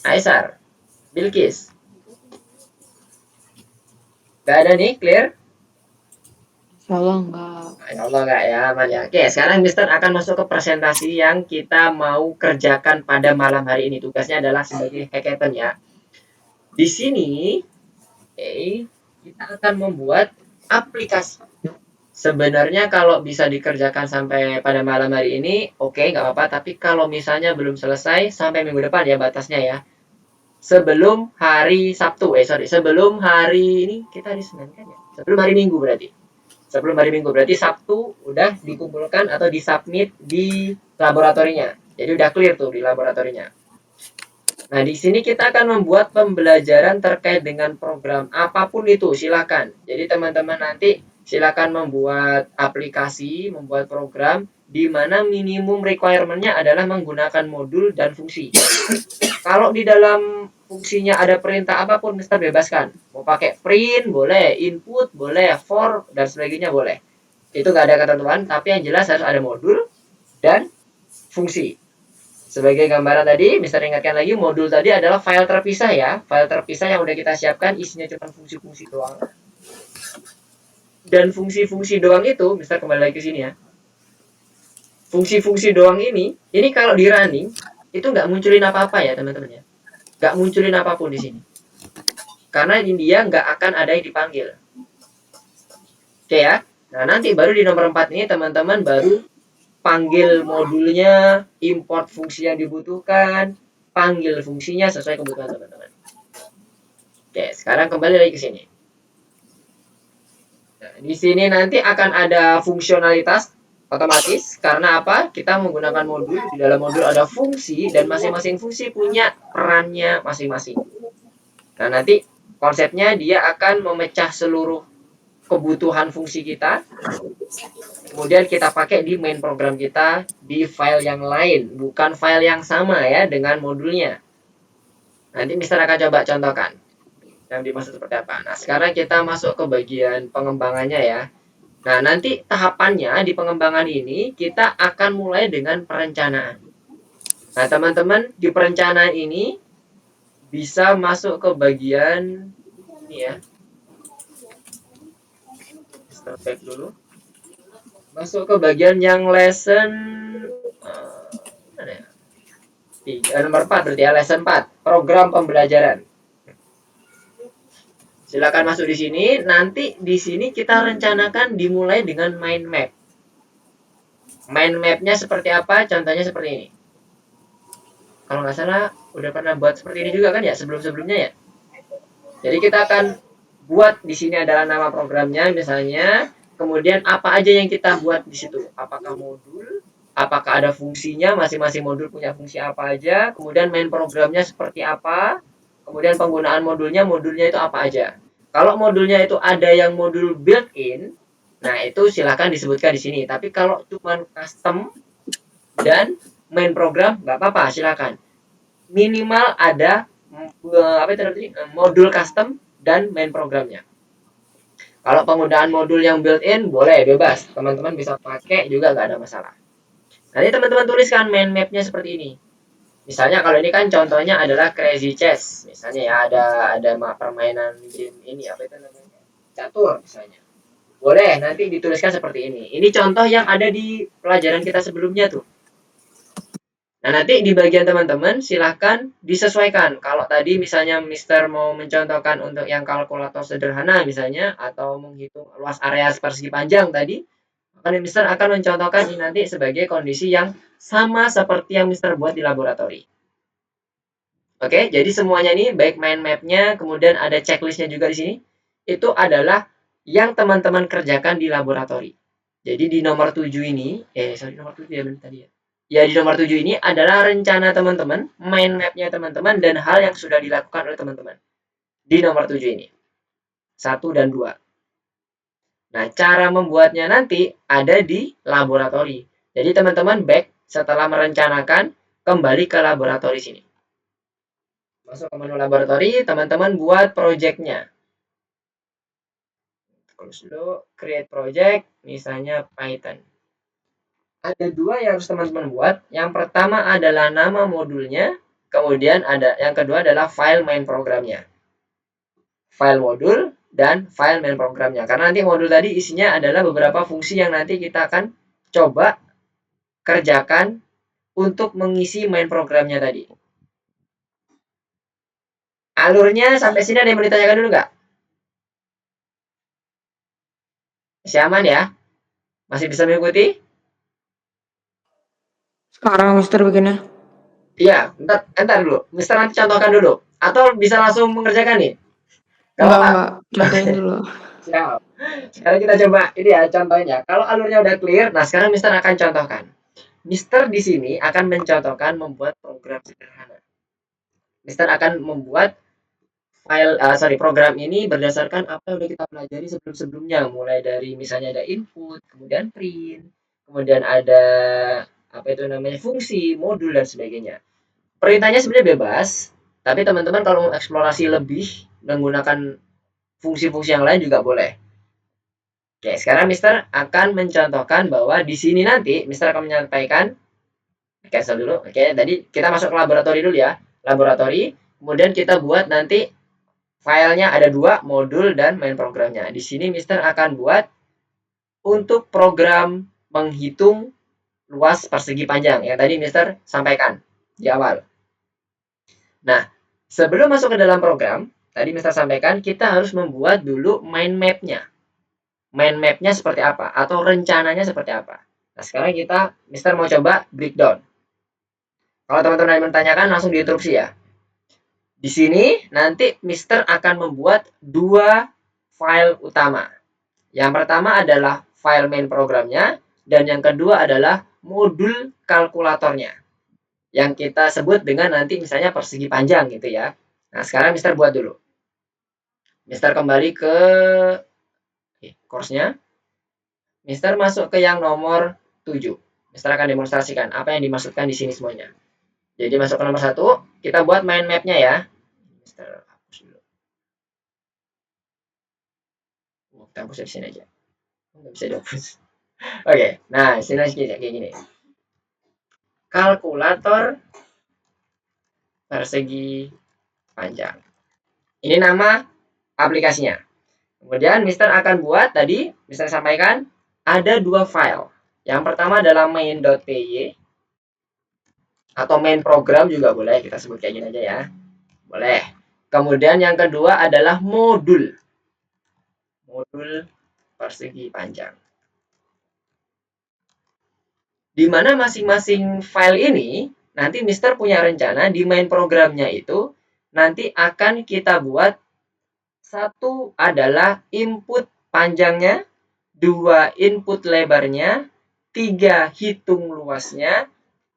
Aisar, Bilkis. Gak ada nih, clear?
Insyaallah enggak.
Ya Allah nggak ya, aman ya. Oke, sekarang Mister akan masuk ke presentasi yang kita mau kerjakan pada malam hari ini. Tugasnya adalah sebagai hackathon ya. Di sini, kita akan membuat aplikasi. Sebenarnya kalau bisa dikerjakan sampai pada malam hari ini, oke, nggak apa-apa. Tapi kalau misalnya belum selesai, sampai minggu depan ya batasnya ya. Sebelum hari Sabtu, sebelum hari ini, kita hari Senin kan ya? Sebelum hari Minggu berarti. Sebelum hari Minggu berarti Sabtu udah dikumpulkan atau disubmit di laboratorinya. Jadi udah clear tuh di laboratorinya. Nah, di sini kita akan membuat pembelajaran terkait dengan program apapun itu, silakan. Jadi teman-teman nanti silakan membuat aplikasi, membuat program di mana minimum requirement-nya adalah menggunakan modul dan fungsi. Kalau di dalam fungsinya ada perintah apapun, Mister bebaskan. Mau pakai print boleh, input boleh, for dan sebagainya boleh. Itu nggak ada ketentuan, tapi yang jelas harus ada modul dan fungsi. Sebagai gambaran tadi, Mister ingatkan lagi, modul tadi adalah file terpisah ya. File terpisah yang udah kita siapkan, isinya cuma fungsi-fungsi doang. Dan fungsi-fungsi doang itu, Mister kembali lagi ke sini ya. Fungsi-fungsi doang ini kalau di running, itu nggak munculin apa-apa ya teman-teman ya. Nggak munculin apapun di sini. Karena dia nggak akan ada yang dipanggil. Oke ya. Nah, nanti baru di nomor 4 ini teman-teman baru panggil modulnya, import fungsi yang dibutuhkan, panggil fungsinya sesuai kebutuhan teman-teman. Oke, sekarang kembali lagi ke sini. Nah, di sini nanti akan ada fungsionalitas otomatis. Karena apa? Kita menggunakan modul. Di dalam modul ada fungsi dan masing-masing fungsi punya perannya masing-masing. Nah, nanti konsepnya dia akan memecah seluruh kebutuhan fungsi kita. Kemudian kita pakai di main program kita di file yang lain, bukan file yang sama ya dengan modulnya. Nanti Mister akan coba contohkan yang dimaksud seperti apa. Nah, sekarang kita masuk ke bagian pengembangannya ya. Nah, nanti tahapannya di pengembangan ini kita akan mulai dengan perencanaan. Nah, teman-teman di perencanaan ini bisa masuk ke bagian ini ya. Start back dulu. Masuk ke bagian yang lesson mana ya? Nomor 4 berarti ya, lesson 4, program pembelajaran. Silakan masuk di sini. Nanti di sini kita rencanakan dimulai dengan mind map. Mind map-nya seperti apa? Contohnya seperti ini. Kalau nggak salah udah pernah buat seperti ini juga kan ya sebelum-sebelumnya ya. Jadi kita akan buat di sini adalah nama programnya misalnya. Kemudian apa aja yang kita buat di situ? Apakah modul? Apakah ada fungsinya? Masing-masing modul punya fungsi apa aja? Kemudian main programnya seperti apa? Kemudian penggunaan modulnya itu apa aja? Kalau modulnya itu ada yang modul built-in, nah itu silakan disebutkan di sini. Tapi kalau cuma custom dan main program, nggak apa-apa, silakan. Minimal ada modul custom dan main programnya. Kalau penggunaan modul yang built-in boleh bebas, teman-teman bisa pakai juga nggak ada masalah. Nanti teman-teman tuliskan main map-nya seperti ini. Misalnya kalau ini kan contohnya adalah Crazy Chess, misalnya ya ada permainan game ini apa itu namanya catur misalnya. Boleh nanti dituliskan seperti ini. Ini contoh yang ada di pelajaran kita sebelumnya tuh. Nah, nanti di bagian teman-teman silahkan disesuaikan. Kalau tadi misalnya Mister mau mencontohkan untuk yang kalkulator sederhana misalnya, atau menghitung luas area persegi panjang tadi, Mister akan mencontohkan ini nanti sebagai kondisi yang sama seperti yang Mister buat di laboratori. Oke, jadi semuanya ini baik mind map-nya, kemudian ada checklist-nya juga di sini. Itu adalah yang teman-teman kerjakan di laboratori. Jadi di nomor 7 ini, nomor 7 ya benar tadi ya. Ya di nomor 7 ini adalah rencana teman-teman, mind map-nya teman-teman, dan hal yang sudah dilakukan oleh teman-teman. Di nomor 7 ini. 1 dan 2. Nah, cara membuatnya nanti ada di laboratori. Jadi teman-teman back setelah merencanakan, kembali ke laboratori sini. Masuk ke menu laboratori, teman-teman buat project-nya. Close dulu, create project, misalnya Python. Ada dua yang harus teman-teman buat. Yang pertama adalah nama modulnya, kemudian yang kedua adalah file main programnya. File modul dan file main programnya. Karena nanti modul tadi isinya adalah beberapa fungsi yang nanti kita akan coba kerjakan untuk mengisi main programnya tadi. Alurnya sampai sini ada yang mau ditanyakan dulu nggak? Masih aman ya? Masih bisa mengikuti?
Sekarang Mister bikinnya.
Iya, entar dulu. Mister nanti contohkan dulu. Atau bisa langsung mengerjakan nih?
Enggak, contohin dulu.
Siap. Sekarang kita coba ini ya contohnya. Kalau alurnya udah clear, nah sekarang Mister akan contohkan. Mister di sini akan mencontohkan membuat program sederhana. Mister akan membuat program ini berdasarkan apa yang udah kita pelajari sebelum-sebelumnya, mulai dari misalnya ada input, kemudian print, kemudian ada fungsi, modul dan sebagainya. Perintahnya sebenarnya bebas, tapi teman-teman kalau mau eksplorasi lebih menggunakan fungsi-fungsi yang lain juga boleh. Oke, sekarang Mister akan mencontohkan bahwa di sini nanti Mister akan menyampaikan cancel dulu. Oke, tadi kita masuk ke laboratori dulu ya. Laboratori, kemudian kita buat nanti filenya ada 2, modul dan main programnya. Di sini Mister akan buat untuk program menghitung luas persegi panjang yang tadi Mister sampaikan di awal. Nah, sebelum masuk ke dalam program, tadi Mister sampaikan kita harus membuat dulu mind map-nya. Mind map-nya seperti apa atau rencananya seperti apa. Nah, sekarang Mister mau coba breakdown. Kalau teman-teman yang menanyakan langsung diinterupsi ya. Di sini nanti Mister akan membuat 2 file utama. Yang pertama adalah file main programnya dan yang kedua adalah modul kalkulatornya. Yang kita sebut dengan nanti misalnya persegi panjang gitu ya. Nah, sekarang Mister buat dulu. Mister kembali ke course-nya. Mister masuk ke yang nomor 7. Mister akan demonstrasikan apa yang dimaksudkan di sini semuanya. Jadi masuk ke nomor 1, kita buat mind map-nya ya. Mister hapus dulu. Kita hapus di sini aja. Nggak bisa dihapus. Oke, nah sini kayak gini. Kalkulator persegi panjang. Ini nama aplikasinya. Kemudian Mister akan buat tadi, Mister sampaikan ada 2 file. Yang pertama adalah main.py atau main program juga boleh, kita sebut kayak gini aja ya. Boleh. Kemudian yang kedua adalah modul. Modul persegi panjang. Di mana masing-masing file ini nanti Mister punya rencana di main programnya itu nanti akan kita buat 1 adalah input panjangnya, 2 input lebarnya, 3 hitung luasnya,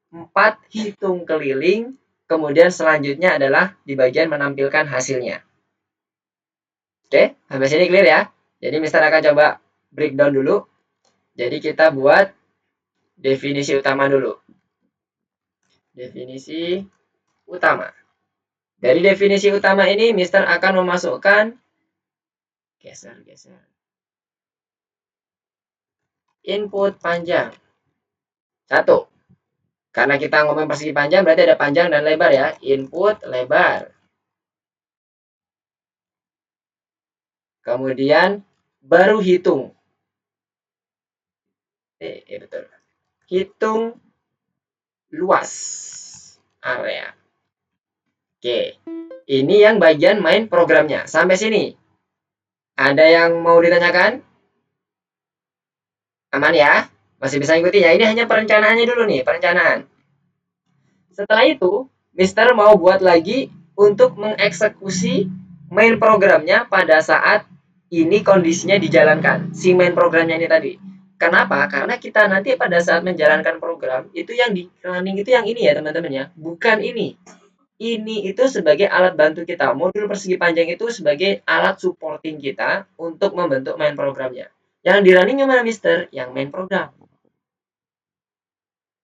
4 hitung keliling, kemudian selanjutnya adalah di bagian menampilkan hasilnya. Oke, sampai sini clear ya. Jadi Mister akan coba breakdown dulu. Jadi kita buat definisi utama dulu. Definisi utama. Dari definisi utama ini Mister akan memasukkan geser. Input panjang. 1. Karena kita ngomong persegi panjang berarti ada panjang dan lebar ya. Input lebar. Kemudian baru hitung. Betul. Hitung luas area. Oke. Ini yang bagian main programnya. Sampai sini. Ada yang mau ditanyakan? Aman ya? Masih bisa ikuti ya? Ini hanya perencanaannya dulu nih, perencanaan. Setelah itu, Mister mau buat lagi untuk mengeksekusi main programnya pada saat ini kondisinya dijalankan. Si main programnya ini tadi. Kenapa? Karena kita nanti pada saat menjalankan program, itu yang di running itu yang ini ya teman-teman ya. Bukan ini. Ini itu sebagai alat bantu kita. Modul persegi panjang itu sebagai alat supporting kita untuk membentuk main programnya. Yang di running yang mana Mister? Yang main program.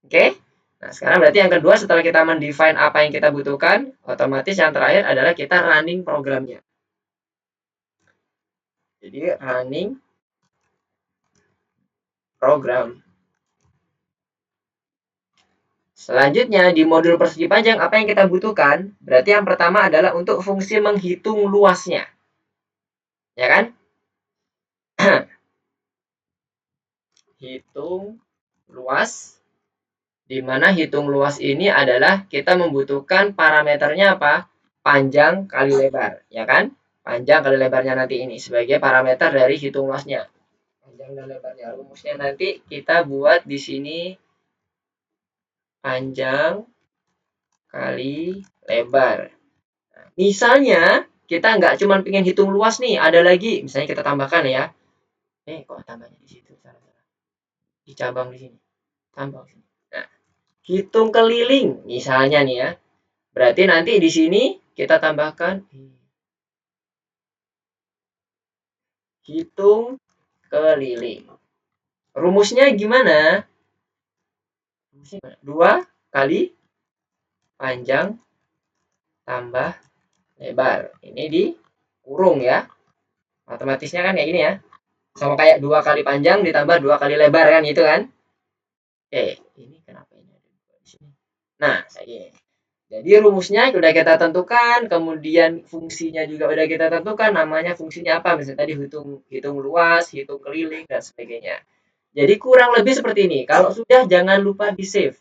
Oke? Nah, sekarang berarti yang kedua setelah kita mendefine apa yang kita butuhkan, otomatis yang terakhir adalah kita running programnya. Jadi running program. Selanjutnya di modul persegi panjang apa yang kita butuhkan? Berarti yang pertama adalah untuk fungsi menghitung luasnya. Ya kan? Hitung luas. Di mana hitung luas ini adalah kita membutuhkan parameternya apa? Panjang kali lebar, ya kan? Panjang kali lebarnya nanti ini sebagai parameter dari hitung luasnya. Panjang dan lebarnya. Rumusnya nanti kita buat di sini panjang kali lebar. Nah, misalnya kita nggak cuma pengen hitung luas nih, ada lagi. Misalnya kita tambahkan ya. Kok tambahnya di situ? Salah-salah. Di cabang di sini. Tambah sini. Nah, hitung keliling misalnya nih ya. Berarti nanti di sini kita tambahkan hitung keliling. Rumusnya gimana? 2 kali panjang tambah lebar. Ini dikurung ya. Matematisnya kan kayak gini ya. Sama kayak 2 kali panjang ditambah 2 kali lebar kan gitu kan. Oke, ini kenapa ini ada di sini? Nah, kayak gini. Jadi rumusnya sudah kita tentukan, kemudian fungsinya juga sudah kita tentukan, namanya fungsinya apa? Misalnya tadi hitung luas, hitung keliling dan sebagainya. Jadi kurang lebih seperti ini. Kalau sudah jangan lupa di save.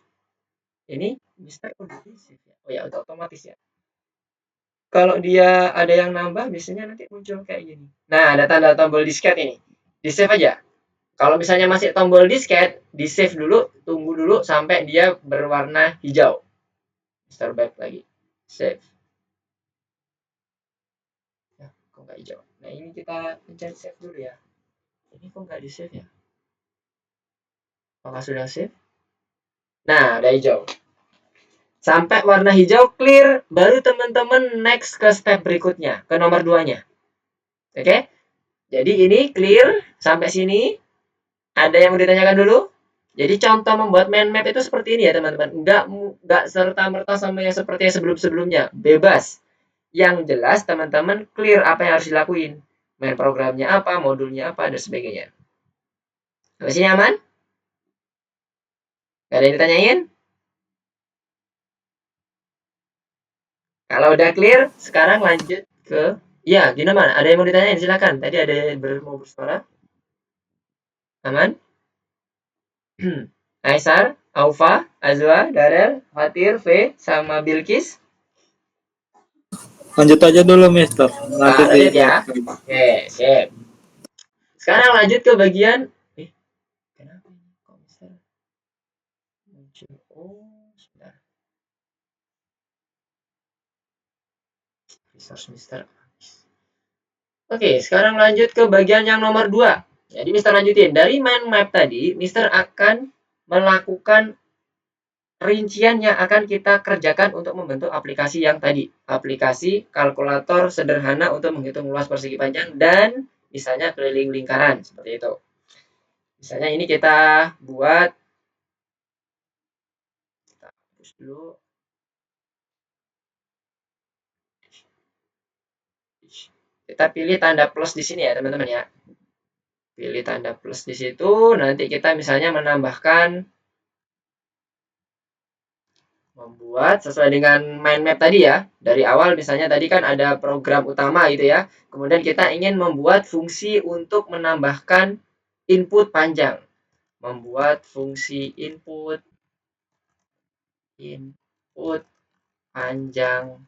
Ini Mister udah di save ya. Oh ya, udah otomatis ya. Kalau dia ada yang nambah, biasanya nanti muncul kayak gini. Nah, ada tanda tombol disket ini. Di save aja. Kalau misalnya masih tombol disket, di save dulu, tunggu dulu sampai dia berwarna hijau. Mister back lagi. Save. Ya, kok nggak hijau? Nah, ini kita pencet save dulu ya. Ini kok nggak di save ya? Apakah sudah save? Nah, udah hijau. Sampai warna hijau clear, baru teman-teman next ke step berikutnya, ke nomor 2-nya. Oke? Jadi ini clear sampai sini. Ada yang mau ditanyakan dulu? Jadi contoh membuat mind map itu seperti ini ya teman-teman. Enggak serta-merta sama yang seperti yang sebelum-sebelumnya. Bebas. Yang jelas teman-teman clear apa yang harus dilakuin. Main programnya apa, modulnya apa, dan sebagainya. Sampai sini aman? Gak ada yang ditanyain? Kalau udah clear, sekarang lanjut ke... Ya, Gina mana? Ada yang mau ditanyain? Silakan. Tadi ada yang mau bersuara. Aman? Aisar, Aufa, Azwa, Darel, Fatir, V, sama Bilkis.
Lanjut aja dulu, Mister. Nanti
Lanjut ya. Oke, sip. Sekarang lanjut ke bagian... kenapa ini? Kok Mister muncul? Oh, sebentar. Resource Mister. Oke, sekarang lanjut ke bagian yang nomor 2. Jadi Mister lanjutin. Dari mind map tadi, Mister akan melakukan rincian yang akan kita kerjakan untuk membentuk aplikasi yang tadi. Aplikasi kalkulator sederhana untuk menghitung luas persegi panjang dan misalnya keliling lingkaran. Seperti itu. Misalnya ini kita buat. Kita hapus dulu. Kita pilih tanda plus di sini ya teman-teman ya. Pilih tanda plus di situ. Nanti kita misalnya menambahkan membuat sesuai dengan mind map tadi ya. Dari awal misalnya tadi kan ada program utama gitu ya. Kemudian kita ingin membuat fungsi untuk menambahkan input panjang. Membuat fungsi input panjang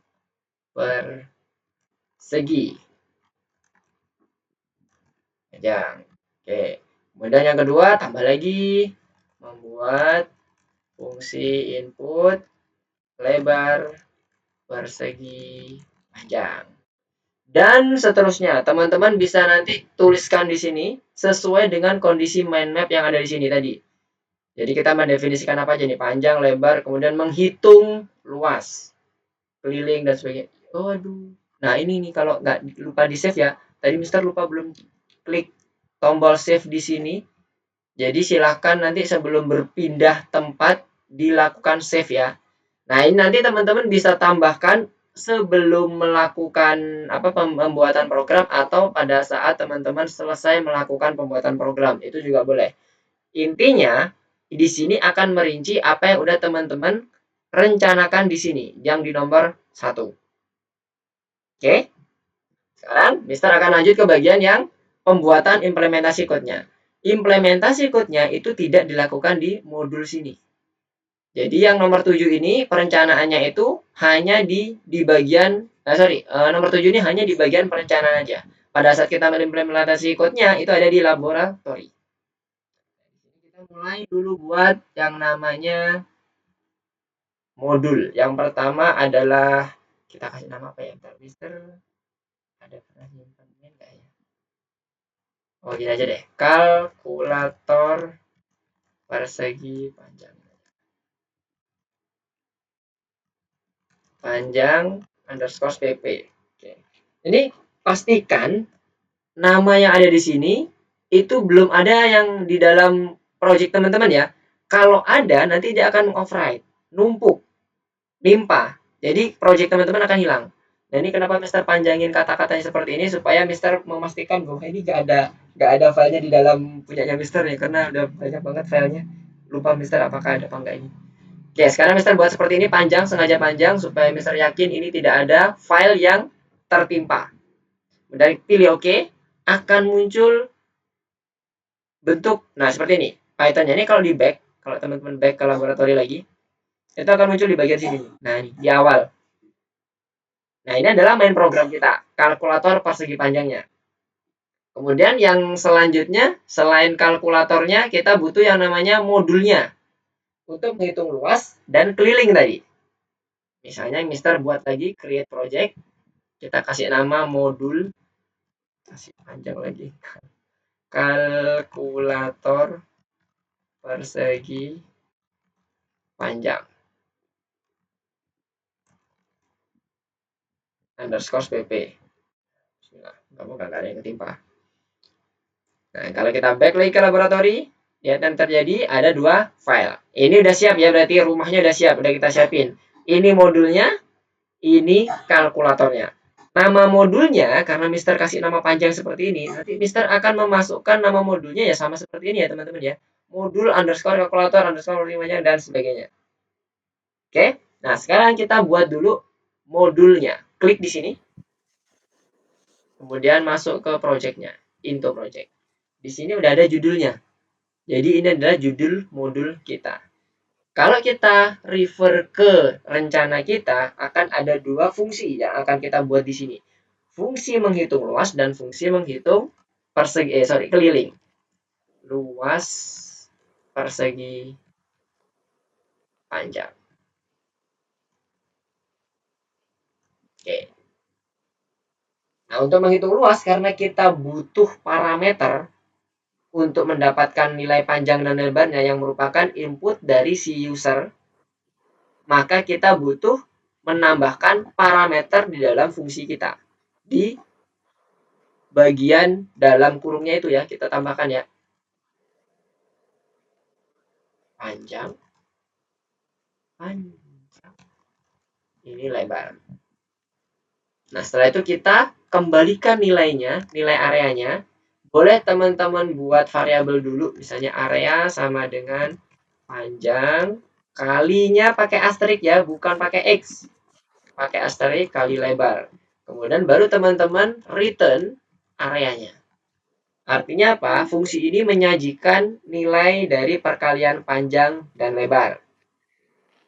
persegi. Panjang. Oke. Kemudian yang kedua, tambah lagi, membuat fungsi input lebar persegi panjang. Dan seterusnya, teman-teman bisa nanti tuliskan di sini sesuai dengan kondisi mind map yang ada di sini tadi. Jadi kita mendefinisikan apa aja nih, panjang, lebar, kemudian menghitung luas, keliling, dan sebagainya. Oh, aduh. Nah, ini nih kalau nggak lupa di save ya. Tadi Mister lupa belum klik tombol save di sini. Jadi silahkan nanti sebelum berpindah tempat dilakukan save ya. Nah, ini nanti teman-teman bisa tambahkan sebelum melakukan pembuatan program atau pada saat teman-teman selesai melakukan pembuatan program. Itu juga boleh. Intinya di sini akan merinci apa yang udah teman-teman rencanakan di sini yang di nomor 1. Oke. Sekarang Mister akan lanjut ke bagian yang pembuatan implementasi code-nya. Implementasi code-nya itu tidak dilakukan di modul sini. Jadi yang nomor 7 ini perencanaannya itu hanya di bagian nomor 7 ini hanya di bagian perencanaan aja. Pada saat kita mengimplementasi code-nya itu ada di laboratori. Kita mulai dulu buat yang namanya modul. Yang pertama adalah kita kasih nama apa ya? Mister ada pernah nyimpannya enggak ya? Oh, gini aja deh. Kalkulator persegi panjang. Panjang underscore pp. Oke. Ini pastikan nama yang ada di sini itu belum ada yang di dalam project teman-teman ya. Kalau ada nanti dia akan override, numpuk, limpah. Jadi project teman-teman akan hilang. Nah, ini kenapa Mister panjangin kata-katanya seperti ini supaya Mister memastikan bahwa ini nggak ada filenya di dalam punyanya Mister ya, karena udah banyak banget filenya. Lupa Mister apakah ada apa enggak ini. Oke, sekarang Mister buat seperti ini panjang, sengaja panjang supaya Mister yakin ini tidak ada file yang tertimpa. Dari pilih OK, akan muncul bentuk, nah seperti ini. Python-nya ini kalau di back, kalau teman-teman back ke laboratori lagi, itu akan muncul di bagian sini. Nah, ini di awal. Nah, ini adalah main program kita, kalkulator persegi panjangnya. Kemudian yang selanjutnya, selain kalkulatornya, kita butuh yang namanya modulnya. Untuk menghitung luas dan keliling tadi. Misalnya Mister buat lagi create project, kita kasih nama modul, kasih panjang lagi, kalkulator persegi panjang underscore pp. Bismillah, nggak ada yang ketimpa. Nah, kalau kita back lagi ke laboratori, lihat yang terjadi ada 2 file. Ini udah siap ya, berarti rumahnya udah siap, udah kita siapin. Ini modulnya, ini kalkulatornya. Nama modulnya, karena Mister kasih nama panjang seperti ini, nanti Mister akan memasukkan nama modulnya ya sama seperti ini ya teman-teman ya. Modul underscore kalkulator underscore panjang dan sebagainya. Oke, nah sekarang kita buat dulu modulnya. Klik di sini. Kemudian masuk ke projectnya, into project. Di sini udah ada judulnya. Jadi ini adalah judul modul kita. Kalau kita refer ke rencana kita, akan ada 2 fungsi yang akan kita buat di sini. Fungsi menghitung luas dan fungsi menghitung keliling. Luas persegi panjang. Oke. Nah, untuk menghitung luas karena kita butuh parameter untuk mendapatkan nilai panjang dan lebarnya yang merupakan input dari si user, maka kita butuh menambahkan parameter di dalam fungsi kita. Di bagian dalam kurungnya itu ya, kita tambahkan ya. Panjang. Ini lebar. Nah, setelah itu kita kembalikan nilainya, nilai areanya. Boleh teman-teman buat variabel dulu, misalnya area sama dengan panjang kalinya pakai asterik ya, bukan pakai X. Pakai asterik kali lebar. Kemudian baru teman-teman return areanya. Artinya apa? Fungsi ini menyajikan nilai dari perkalian panjang dan lebar.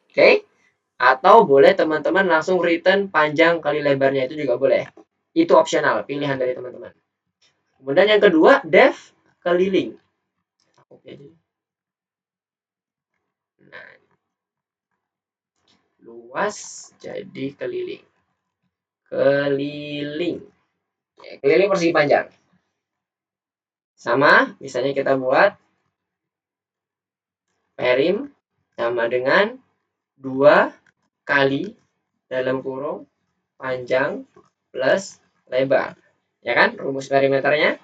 Oke? Atau boleh teman-teman langsung return panjang kali lebarnya, itu juga boleh. Itu opsional, pilihan dari teman-teman. Kemudian yang kedua, depth keliling. Oke. Nah, luas jadi keliling. Keliling. Ya, keliling persegi panjang. Sama, misalnya kita buat perim sama dengan 2 kali dalam kurung panjang plus lebar. Ya kan? Rumus perimeternya.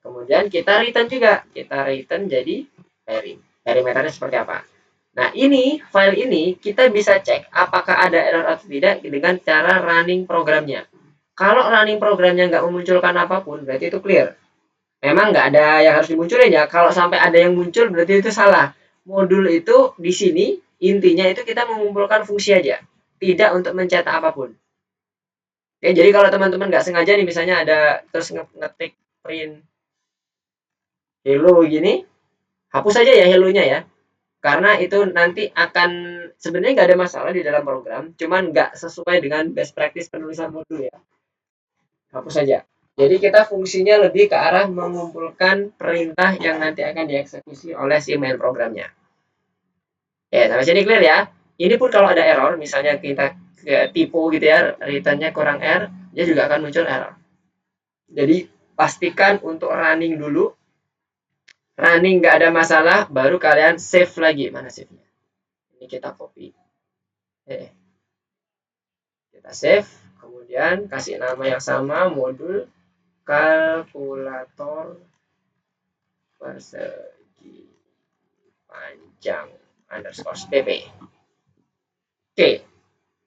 Kemudian kita return juga. Kita return jadi perim. Perimeternya seperti apa? Nah, ini file ini kita bisa cek apakah ada error atau tidak dengan cara running programnya. Kalau running programnya nggak memunculkan apapun, berarti itu clear. Memang nggak ada yang harus dimunculin ya. Kalau sampai ada yang muncul, berarti itu salah. Modul itu di sini, intinya itu kita mengumpulkan fungsi aja. Tidak untuk mencetak apapun. Oke, jadi kalau teman-teman nggak sengaja nih, misalnya ada terus ngetik print hello gini, hapus aja ya hello-nya ya. Karena itu nanti akan, sebenarnya nggak ada masalah di dalam program, cuman nggak sesuai dengan best practice penulisan modul ya. Hapus saja. Jadi kita fungsinya lebih ke arah mengumpulkan perintah yang nanti akan dieksekusi oleh si main programnya. Ya, sampai sini clear ya. Ini pun kalau ada error, misalnya kita tipu gitu ya, returnnya kurang R, dia juga akan muncul error. Jadi pastikan untuk running dulu. Running nggak ada masalah, baru kalian save lagi. Mana save-nya? Ini kita copy. Kita save, kemudian kasih nama yang sama, modul kalkulator persegi panjang underscore pp. Oke,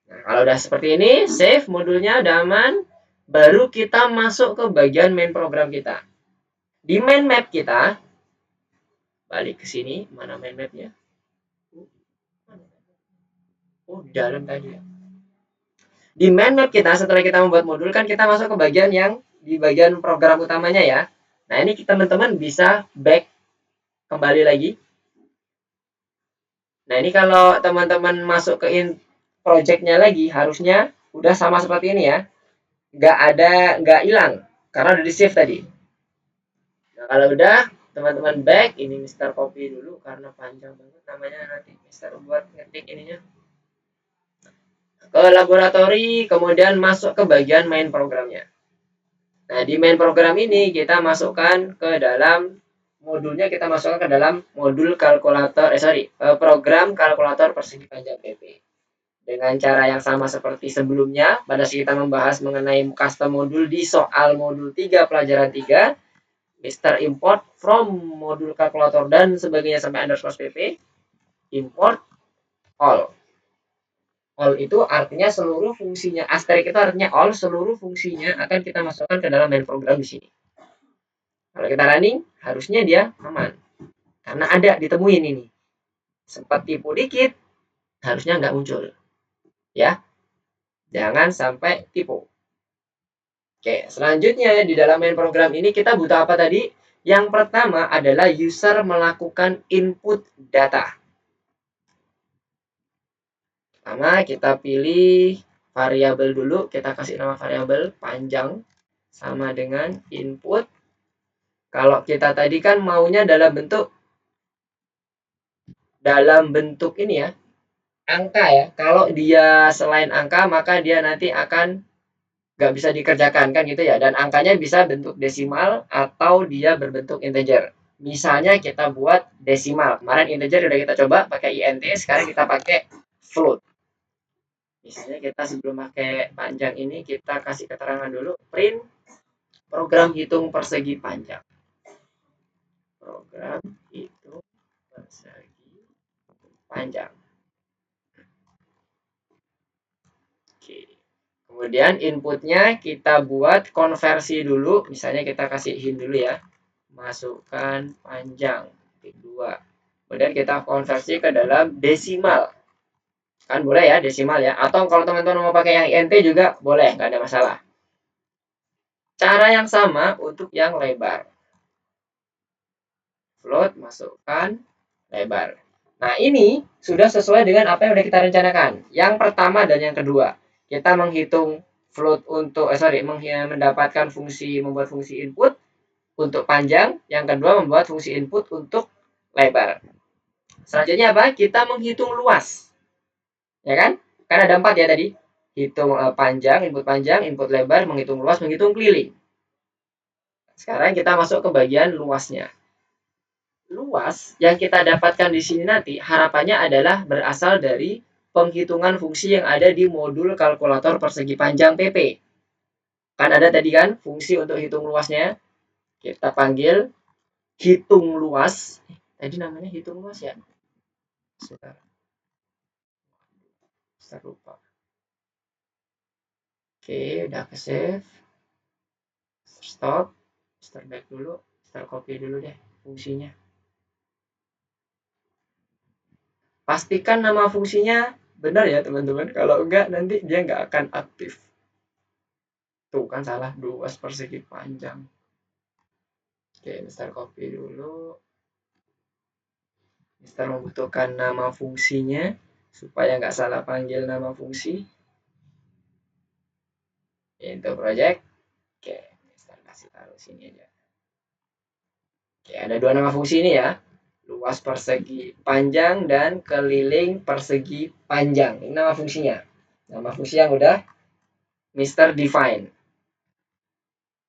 nah, kalau udah seperti ini, save modulnya udah aman, baru kita masuk ke bagian main program kita. Di main map kita, balik ke sini, mana main mapnya? Oh, di dalam tadi ya. Di main map kita, setelah kita membuat modul, kan kita masuk ke bagian yang di bagian program utamanya ya. Nah, ini teman-teman bisa back kembali lagi. Nah, ini kalau teman-teman masuk ke project-nya lagi, harusnya udah sama seperti ini ya. Nggak hilang, karena udah di-save tadi. Nah, kalau udah, teman-teman back, ini Mister copy dulu, karena panjang banget namanya, nanti Mister buat ngetik ininya. Ke laboratori, kemudian masuk ke bagian main programnya. Nah, di main program ini kita masukkan ke dalam modulnya, kita masukkan ke dalam modul kalkulator, program kalkulator persegi panjang PP. Dengan cara yang sama seperti sebelumnya, pada saat kita membahas mengenai custom modul di soal modul 3 pelajaran 3, Mister import from modul kalkulator dan sebagainya sampai underscore pp, import all. All itu artinya seluruh fungsinya, asterisk itu artinya all, seluruh fungsinya akan kita masukkan ke dalam main program di sini. Kalau kita running, harusnya dia aman. Karena ada ditemuin ini. Sempat tipu dikit, harusnya nggak muncul. Ya, jangan sampai tipu. Oke, selanjutnya di dalam main program ini kita butuh apa tadi? Yang pertama adalah user melakukan input data. Pertama kita pilih variabel dulu, kita kasih nama variabel panjang sama dengan input. Kalau kita tadi kan maunya dalam bentuk ini ya, angka ya. Kalau dia selain angka, maka dia nanti akan nggak bisa dikerjakan kan gitu ya. Dan angkanya bisa bentuk desimal atau dia berbentuk integer. Misalnya kita buat desimal. Kemarin integer udah kita coba pakai int, sekarang kita pakai float. Misalnya kita sebelum pakai panjang ini, kita kasih keterangan dulu, print program hitung persegi panjang. Program hitung persegi panjang. Oke. Kemudian inputnya kita buat konversi dulu, misalnya kita kasih hint dulu ya, masukkan panjang, titik 2. Kemudian kita konversi ke dalam desimal. Kan boleh ya desimal ya, atau kalau teman-teman mau pakai yang int juga boleh, nggak ada masalah. Cara yang sama untuk yang lebar. Float, masukkan lebar. Nah, ini sudah sesuai dengan apa yang sudah kita rencanakan. Yang pertama dan yang kedua, kita menghitung float untuk membuat fungsi input untuk panjang. Yang kedua membuat fungsi input untuk lebar. Selanjutnya apa? Kita menghitung luas. Ya kan? Kan ada 4 ya tadi. Hitung panjang, input lebar, menghitung luas, menghitung keliling. Sekarang kita masuk ke bagian luasnya. Luas yang kita dapatkan di sini nanti harapannya adalah berasal dari penghitungan fungsi yang ada di modul kalkulator persegi panjang PP. Kan ada tadi kan fungsi untuk hitung luasnya. Kita panggil hitung luas. Tadi namanya hitung luas ya? Sebentar. Saya lupa. Oke, udah ke save. Stop. Start back dulu. Start copy dulu deh fungsinya. Pastikan nama fungsinya benar ya teman-teman. Kalau enggak nanti dia nggak akan aktif. Tuh kan salah, luas persegi panjang. Oke, start copy dulu. Mister membutuhkan nama fungsinya supaya nggak salah panggil nama fungsi. Into project. Oke, Mister kasih taruh sini aja. Oke, ada 2 nama fungsi ini ya. Luas persegi panjang dan keliling persegi panjang. Ini nama fungsinya. Nama fungsi yang udah Mister define.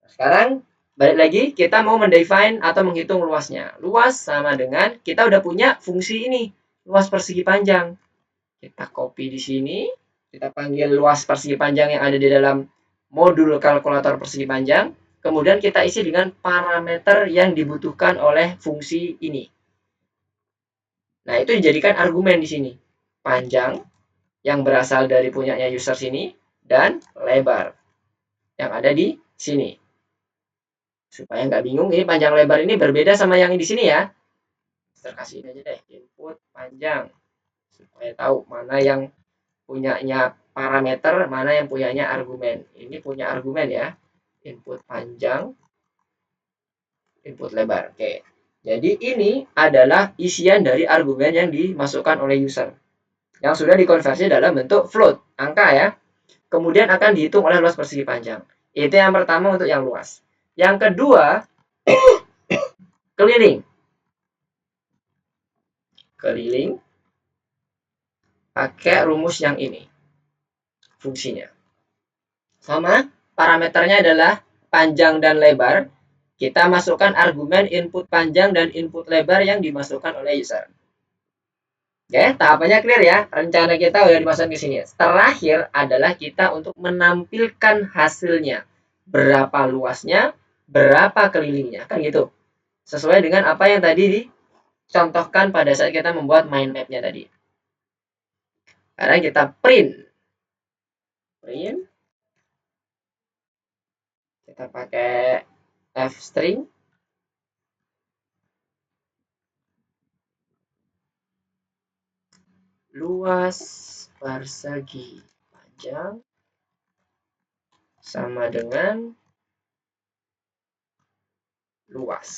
Sekarang balik lagi kita mau mendefine atau menghitung luasnya. Luas sama dengan kita udah punya fungsi ini, luas persegi panjang. Kita copy di sini, kita panggil luas persegi panjang yang ada di dalam modul kalkulator persegi panjang, kemudian kita isi dengan parameter yang dibutuhkan oleh fungsi ini. Nah, itu dijadikan argumen di sini. Panjang yang berasal dari punyanya user sini dan lebar yang ada di sini. Supaya nggak bingung, ini panjang lebar ini berbeda sama yang di sini ya. Kita kasih ini aja deh, input panjang. Supaya tahu mana yang punyanya parameter, mana yang punyanya argumen. Ini punya argumen ya. Input panjang, input lebar. Oke. Jadi ini adalah isian dari argumen yang dimasukkan oleh user. Yang sudah dikonversi dalam bentuk float, angka ya. Kemudian akan dihitung oleh luas persegi panjang. Itu yang pertama untuk yang luas. Yang kedua, keliling. Keliling pakai rumus yang ini. Fungsinya. Sama, parameternya adalah panjang dan lebar. Kita masukkan argumen input panjang dan input lebar yang dimasukkan oleh user. Oke, tahapannya clear ya. Rencana kita udah dimasukkan ke sini. Terakhir adalah kita untuk menampilkan hasilnya. Berapa luasnya, berapa kelilingnya. Kan gitu. Sesuai dengan apa yang tadi dicontohkan pada saat kita membuat mind map-nya tadi. Sekarang kita print. Print. Kita pakai f-string. Luas persegi panjang sama dengan luas.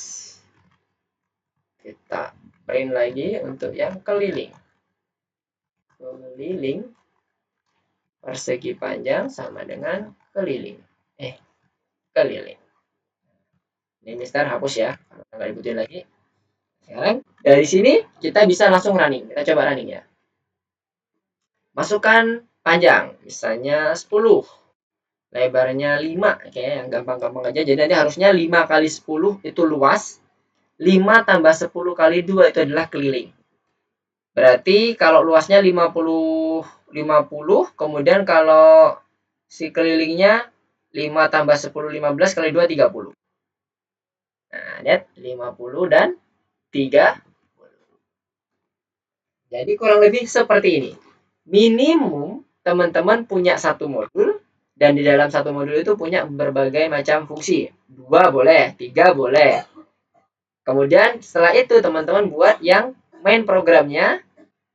Kita print lagi untuk yang keliling. Keliling persegi panjang sama dengan keliling. Keliling. Ini Mister hapus ya, nggak dibutuhin lagi. Sekarang dari sini kita bisa langsung running. Kita coba running ya. Masukkan panjang, misalnya 10. Lebarnya 5. Oke, yang gampang-gampang aja. Jadi nanti harusnya 5 kali 10 itu luas. 5 tambah 10 kali 2 itu adalah keliling. Berarti kalau luasnya 50, kemudian kalau si kelilingnya 5 tambah 10, 15 kali 2, 30. Nah, lihat 50 dan 30. Jadi kurang lebih seperti ini. Minimum teman-teman punya satu modul, dan di dalam satu modul itu punya berbagai macam fungsi. 2 boleh, 3 boleh. Kemudian setelah itu teman-teman buat yang main programnya,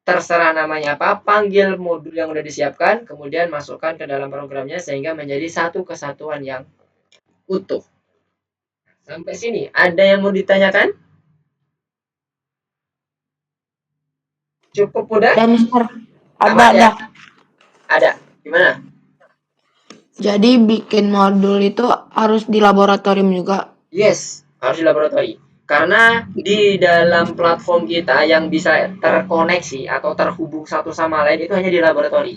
terserah namanya apa, panggil modul yang udah disiapkan, kemudian masukkan ke dalam programnya sehingga menjadi satu kesatuan yang utuh. Sampai sini, ada yang mau ditanyakan? Cukup mudah?
Dan Mister,
Aman ya?
ada.
Ada. Gimana?
Jadi bikin modul itu harus di laboratorium juga.
Yes, harus di laboratorium. Karena di dalam platform kita yang bisa terkoneksi atau terhubung satu sama lain itu hanya di laboratori.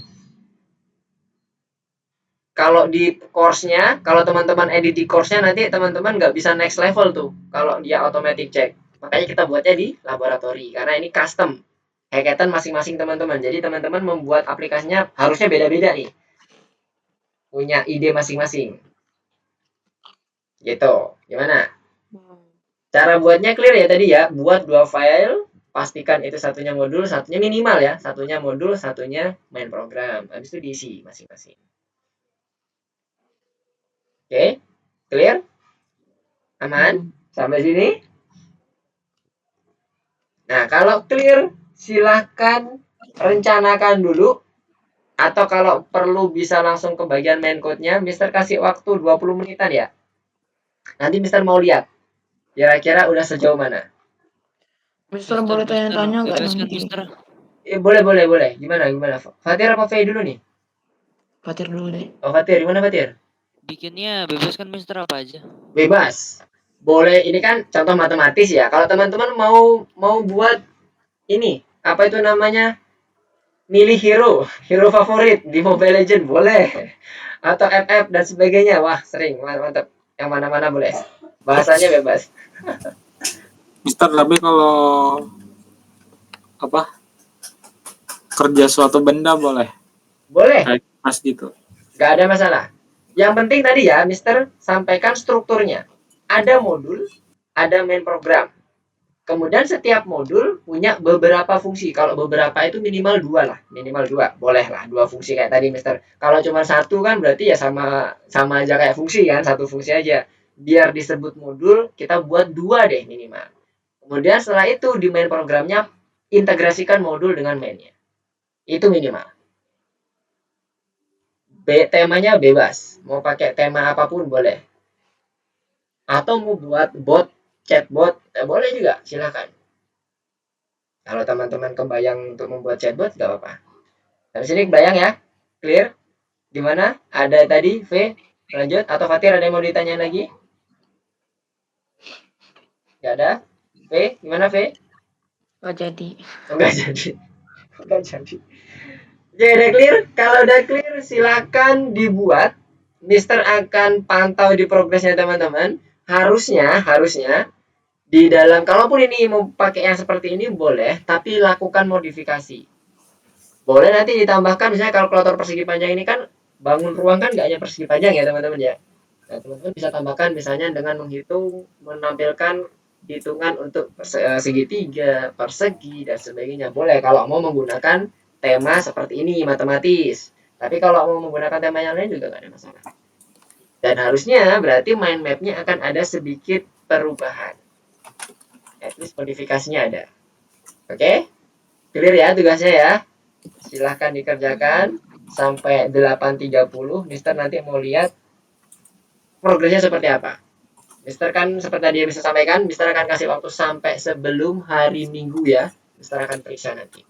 Kalau di course-nya, kalau teman-teman edit di course-nya nanti teman-teman nggak bisa next level tuh kalau dia automatic check. Makanya kita buatnya di laboratori karena ini custom hackathon masing-masing teman-teman. Jadi teman-teman membuat aplikasinya harusnya beda-beda nih. Punya ide masing-masing. Gitu. Gimana? Cara buatnya clear ya tadi ya. Buat 2 file, pastikan itu satunya modul, satunya minimal ya. Satunya modul, satunya main program. Habis itu diisi masing-masing. Oke, clear? Aman? Sampai sini? Nah, kalau clear, silahkan rencanakan dulu. Atau kalau perlu bisa langsung ke bagian main code-nya. Mister kasih waktu 20 menitan ya. Nanti Mister mau lihat. Kira-kira udah sejauh mana?
Mister boleh tanya-tanya nggak
bebaskan
nanti?
Mister.
Boleh. Gimana? Fatir apa Faye dulu nih?
Fatir dulu deh.
Oh, Fatir. Gimana Fatir?
Bikinnya bebaskan Mister apa aja.
Bebas. Boleh, ini kan contoh matematis ya. Kalau teman-teman mau buat ini, apa itu namanya? Milih hero favorit di Mobile Legend boleh. Atau FF dan sebagainya. Wah, sering. Mantap. Yang mana-mana boleh. Bahasanya bebas.
Mister, tapi kalau apa kerja suatu benda boleh
Boleh.
kayak pas gitu.
Gak ada masalah. Yang penting tadi ya, Mister sampaikan strukturnya. Ada modul, ada main program. Kemudian setiap modul punya beberapa fungsi. Kalau beberapa itu minimal 2 lah, minimal 2. Boleh lah 2 fungsi kayak tadi, Mister. Kalau cuma 1 kan berarti ya sama aja kayak fungsi kan, 1 fungsi aja. Biar disebut modul, kita buat 2 deh minimal. Kemudian setelah itu di main programnya integrasikan modul dengan mainnya. Itu minimal. Temanya bebas. Mau pakai tema apapun boleh. Atau mau buat bot, chatbot, boleh juga, silakan. Kalau teman-teman kebayang untuk membuat chatbot, gak apa-apa. Dari sini kebayang ya? Clear? Gimana? Ada tadi, V? Lanjut? Atau Fatir ada yang mau ditanya lagi? Gak ada? V? Gimana V?
Nggak jadi.
Enggak jadi. Enggak jadi. Oke, udah clear? Kalau udah clear, silakan dibuat. Mister akan pantau di progresnya teman-teman. Harusnya di dalam, kalaupun ini mau pakai yang seperti ini boleh, tapi lakukan modifikasi. Boleh nanti ditambahkan misalnya kalkulator persegi panjang ini kan bangun ruang kan nggak hanya persegi panjang ya teman-teman ya. Nah, teman-teman bisa tambahkan misalnya dengan menampilkan hitungan untuk segitiga, persegi dan sebagainya. Boleh kalau mau menggunakan tema seperti ini matematis. Tapi kalau mau menggunakan tema yang lain juga nggak ada masalah. Dan harusnya berarti mind map-nya akan ada sedikit perubahan. At least modifikasinya ada. Oke? Clear ya tugasnya ya? Silahkan dikerjakan sampai 8.30. Mister nanti mau lihat progresnya seperti apa. Mister kan seperti tadi yang bisa sampaikan, Mister akan kasih waktu sampai sebelum hari Minggu ya. Mister akan periksa nanti.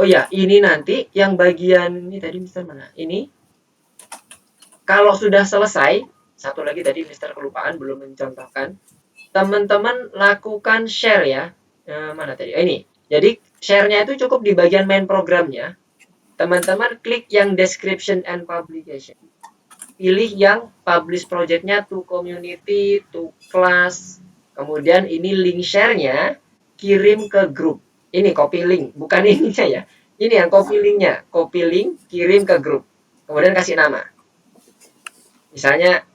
Oh ya, ini nanti yang bagian ini tadi Mister mana? Ini kalau sudah selesai, satu lagi tadi Mister kelupaan belum mencontohkan. Teman-teman lakukan share ya. Mana tadi? Ini. Jadi share-nya itu cukup di bagian main programnya. Teman-teman klik yang description and publication. Pilih yang publish project-nya to community, to class. Kemudian ini link share-nya kirim ke grup. Ini copy link, bukan ininya ya. Ini yang copy link-nya. Copy link, kirim ke grup. Kemudian kasih nama. Misalnya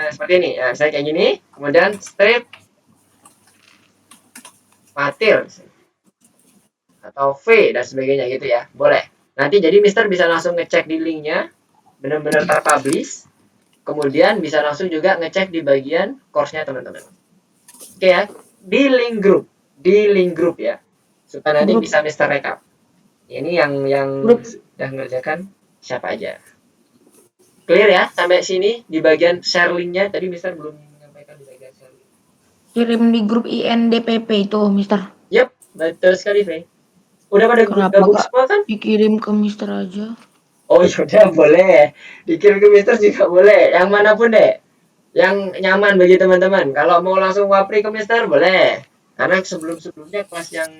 seperti ini. Ya, misalnya kayak gini. Kemudian strip Fatir atau V dan sebagainya gitu ya. Boleh. Nanti jadi Mister bisa langsung ngecek di linknya. Benar-benar terpublish. Kemudian bisa langsung juga ngecek di bagian course-nya teman-teman. Oke ya. Di link grup ya. Supaya nanti bisa Mister rekap. Ini yang sudah mengerjakan siapa aja. Clear ya sampai sini di bagian share linknya. Tadi Mister belum menyampaikan di bagian share link.
Kirim di grup INDPP itu, Mister.
Yap, betul sekali, Frey. Udah pada gabung semua kan?
Dikirim ke Mister aja.
Oh yaudah boleh. Dikirim ke Mister juga boleh. Yang manapun deh. Yang nyaman bagi teman-teman. Kalau mau langsung wapri ke Mister boleh. Karena sebelum-sebelumnya kelas yang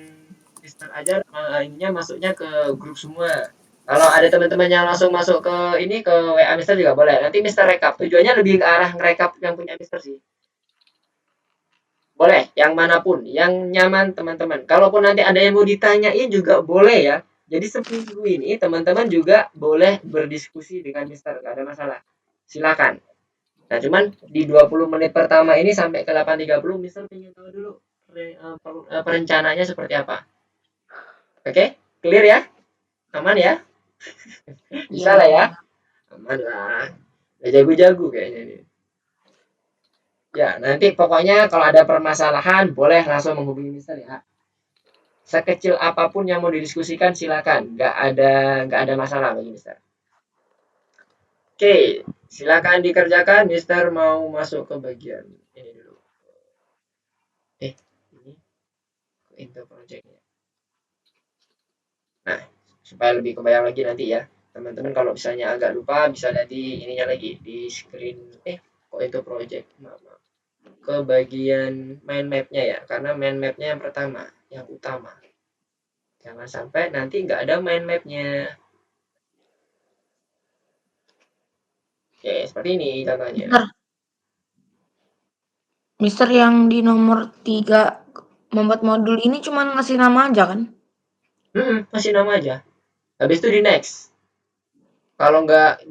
Mister ajar ininya masuknya ke grup semua. Kalau ada teman-teman yang langsung masuk ke ini ke WA Mister juga boleh. Nanti Mister rekap. Tujuannya lebih ke arah ngerekap yang punya Mister sih. Boleh, yang manapun, yang nyaman teman-teman. Kalaupun nanti ada yang mau ditanyain juga boleh ya. Jadi seminggu ini teman-teman juga boleh berdiskusi dengan Mister, nggak ada masalah. Silakan. Nah, cuman di 20 menit pertama ini sampai ke 8.30 Mister ingin tahu dulu perencanaannya seperti apa. Oke? Clear ya? Aman ya? Bisa lah ya? Aman lah. Udah jago-jago kayaknya ini. Ya, nanti pokoknya kalau ada permasalahan boleh langsung menghubungi Mister ya. Sekecil apapun yang mau didiskusikan silakan, nggak ada masalah bagi Mister. Oke, silakan dikerjakan. Mister mau masuk ke bagian ini dulu. Ini into projectnya. Nah, supaya lebih kebayang lagi nanti ya, teman-teman kalau misalnya agak lupa bisa lihat di ininya lagi di screen. Kok itu project? Maaf. Ke bagian main mapnya ya, karena main mapnya yang pertama, yang utama. Jangan sampai nanti nggak ada main mapnya. Oke, seperti ini contohnya.
Mister yang di nomor 3 membuat modul ini cuma ngasih nama aja kan?
Masih nama aja. Habis itu di next. Kalau nggak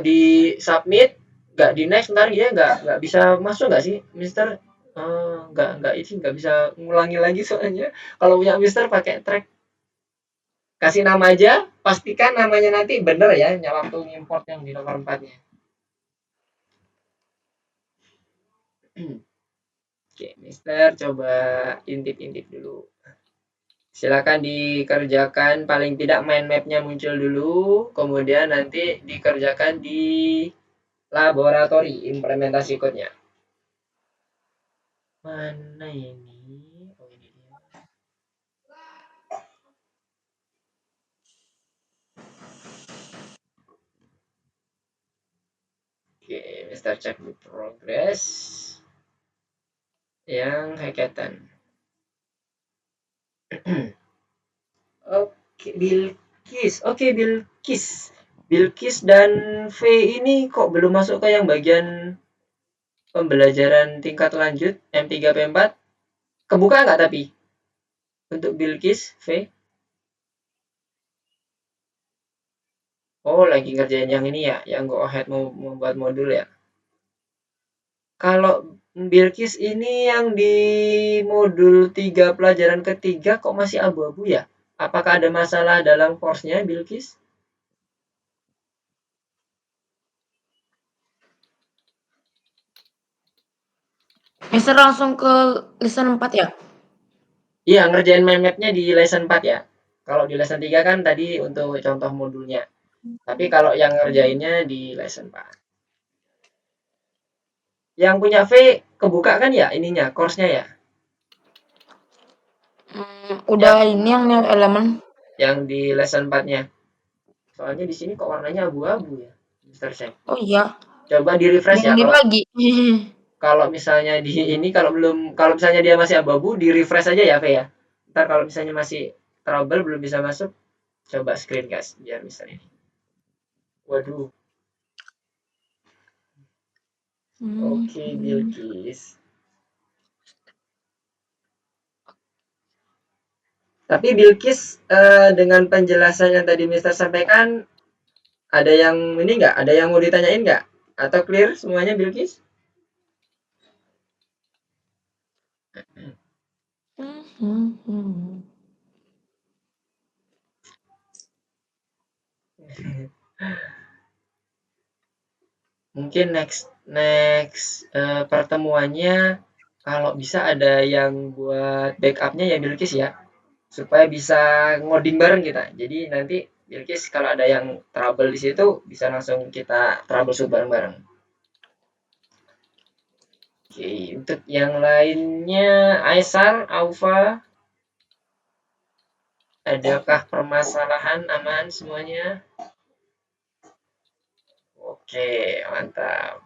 di submit, nggak di next, ntar dia nggak bisa masuk nggak sih, Mister? Nggak bisa ngulangi lagi soalnya. Kalau punya Mister pakai track, kasih nama aja, pastikan namanya nanti bener ya, waktu import yang di nomor 4-nya. Oke, Mister coba intip-intip dulu. Silakan dikerjakan, paling tidak mind map-nya muncul dulu, kemudian nanti dikerjakan di laboratori implementasi code-nya. Mana ini? Oh, ini dia. Oke, Mister cek di progress yang hackathon. Oke, Bilkis. Oke, Bilkis. Bilkis dan V ini kok belum masuk ke yang bagian pembelajaran tingkat lanjut M3 P4? Kebuka nggak tapi? Untuk Bilkis, V? Oh, lagi ngerjain yang ini ya, yang go ahead mau membuat modul ya. Kalau Bilkis ini yang di modul 3 pelajaran ketiga kok masih abu-abu ya? Apakah ada masalah dalam course-nya Bilkis?
Mister langsung ke lesson 4 ya?
Iya, ngerjain mind map-nya di lesson 4 ya. Kalau di lesson 3 kan tadi untuk contoh modulnya. Tapi kalau yang ngerjainnya di lesson 4. Yang punya V kebuka kan ya ininya, course-nya ya?
Udah ini yang elemen.
Yang di lesson 4-nya. Soalnya di sini kok warnanya abu-abu ya, Mister Seng.
Oh iya.
Coba di refresh ya
Yang dibagi.
kalau misalnya di ini kalau misalnya dia masih abu-abu di refresh aja ya V ya. Ntar kalau misalnya masih trouble belum bisa masuk, coba screen guys biar bisa ini. Waduh. Oke, Bilkis. Tapi Bilkis dengan penjelasan yang tadi Mister sampaikan, ada yang ini nggak? Ada yang mau ditanyain nggak? Atau clear semuanya Bilkis? Mungkin next pertemuannya kalau bisa ada yang buat backupnya ya Bilkis ya, supaya bisa ngoding bareng kita. Jadi nanti Bilkis kalau ada yang trouble di situ bisa langsung kita troubleshoot bareng-bareng. Oke, untuk yang lainnya Aisar, Aufa, adakah permasalahan? Aman semuanya? Oke, mantap.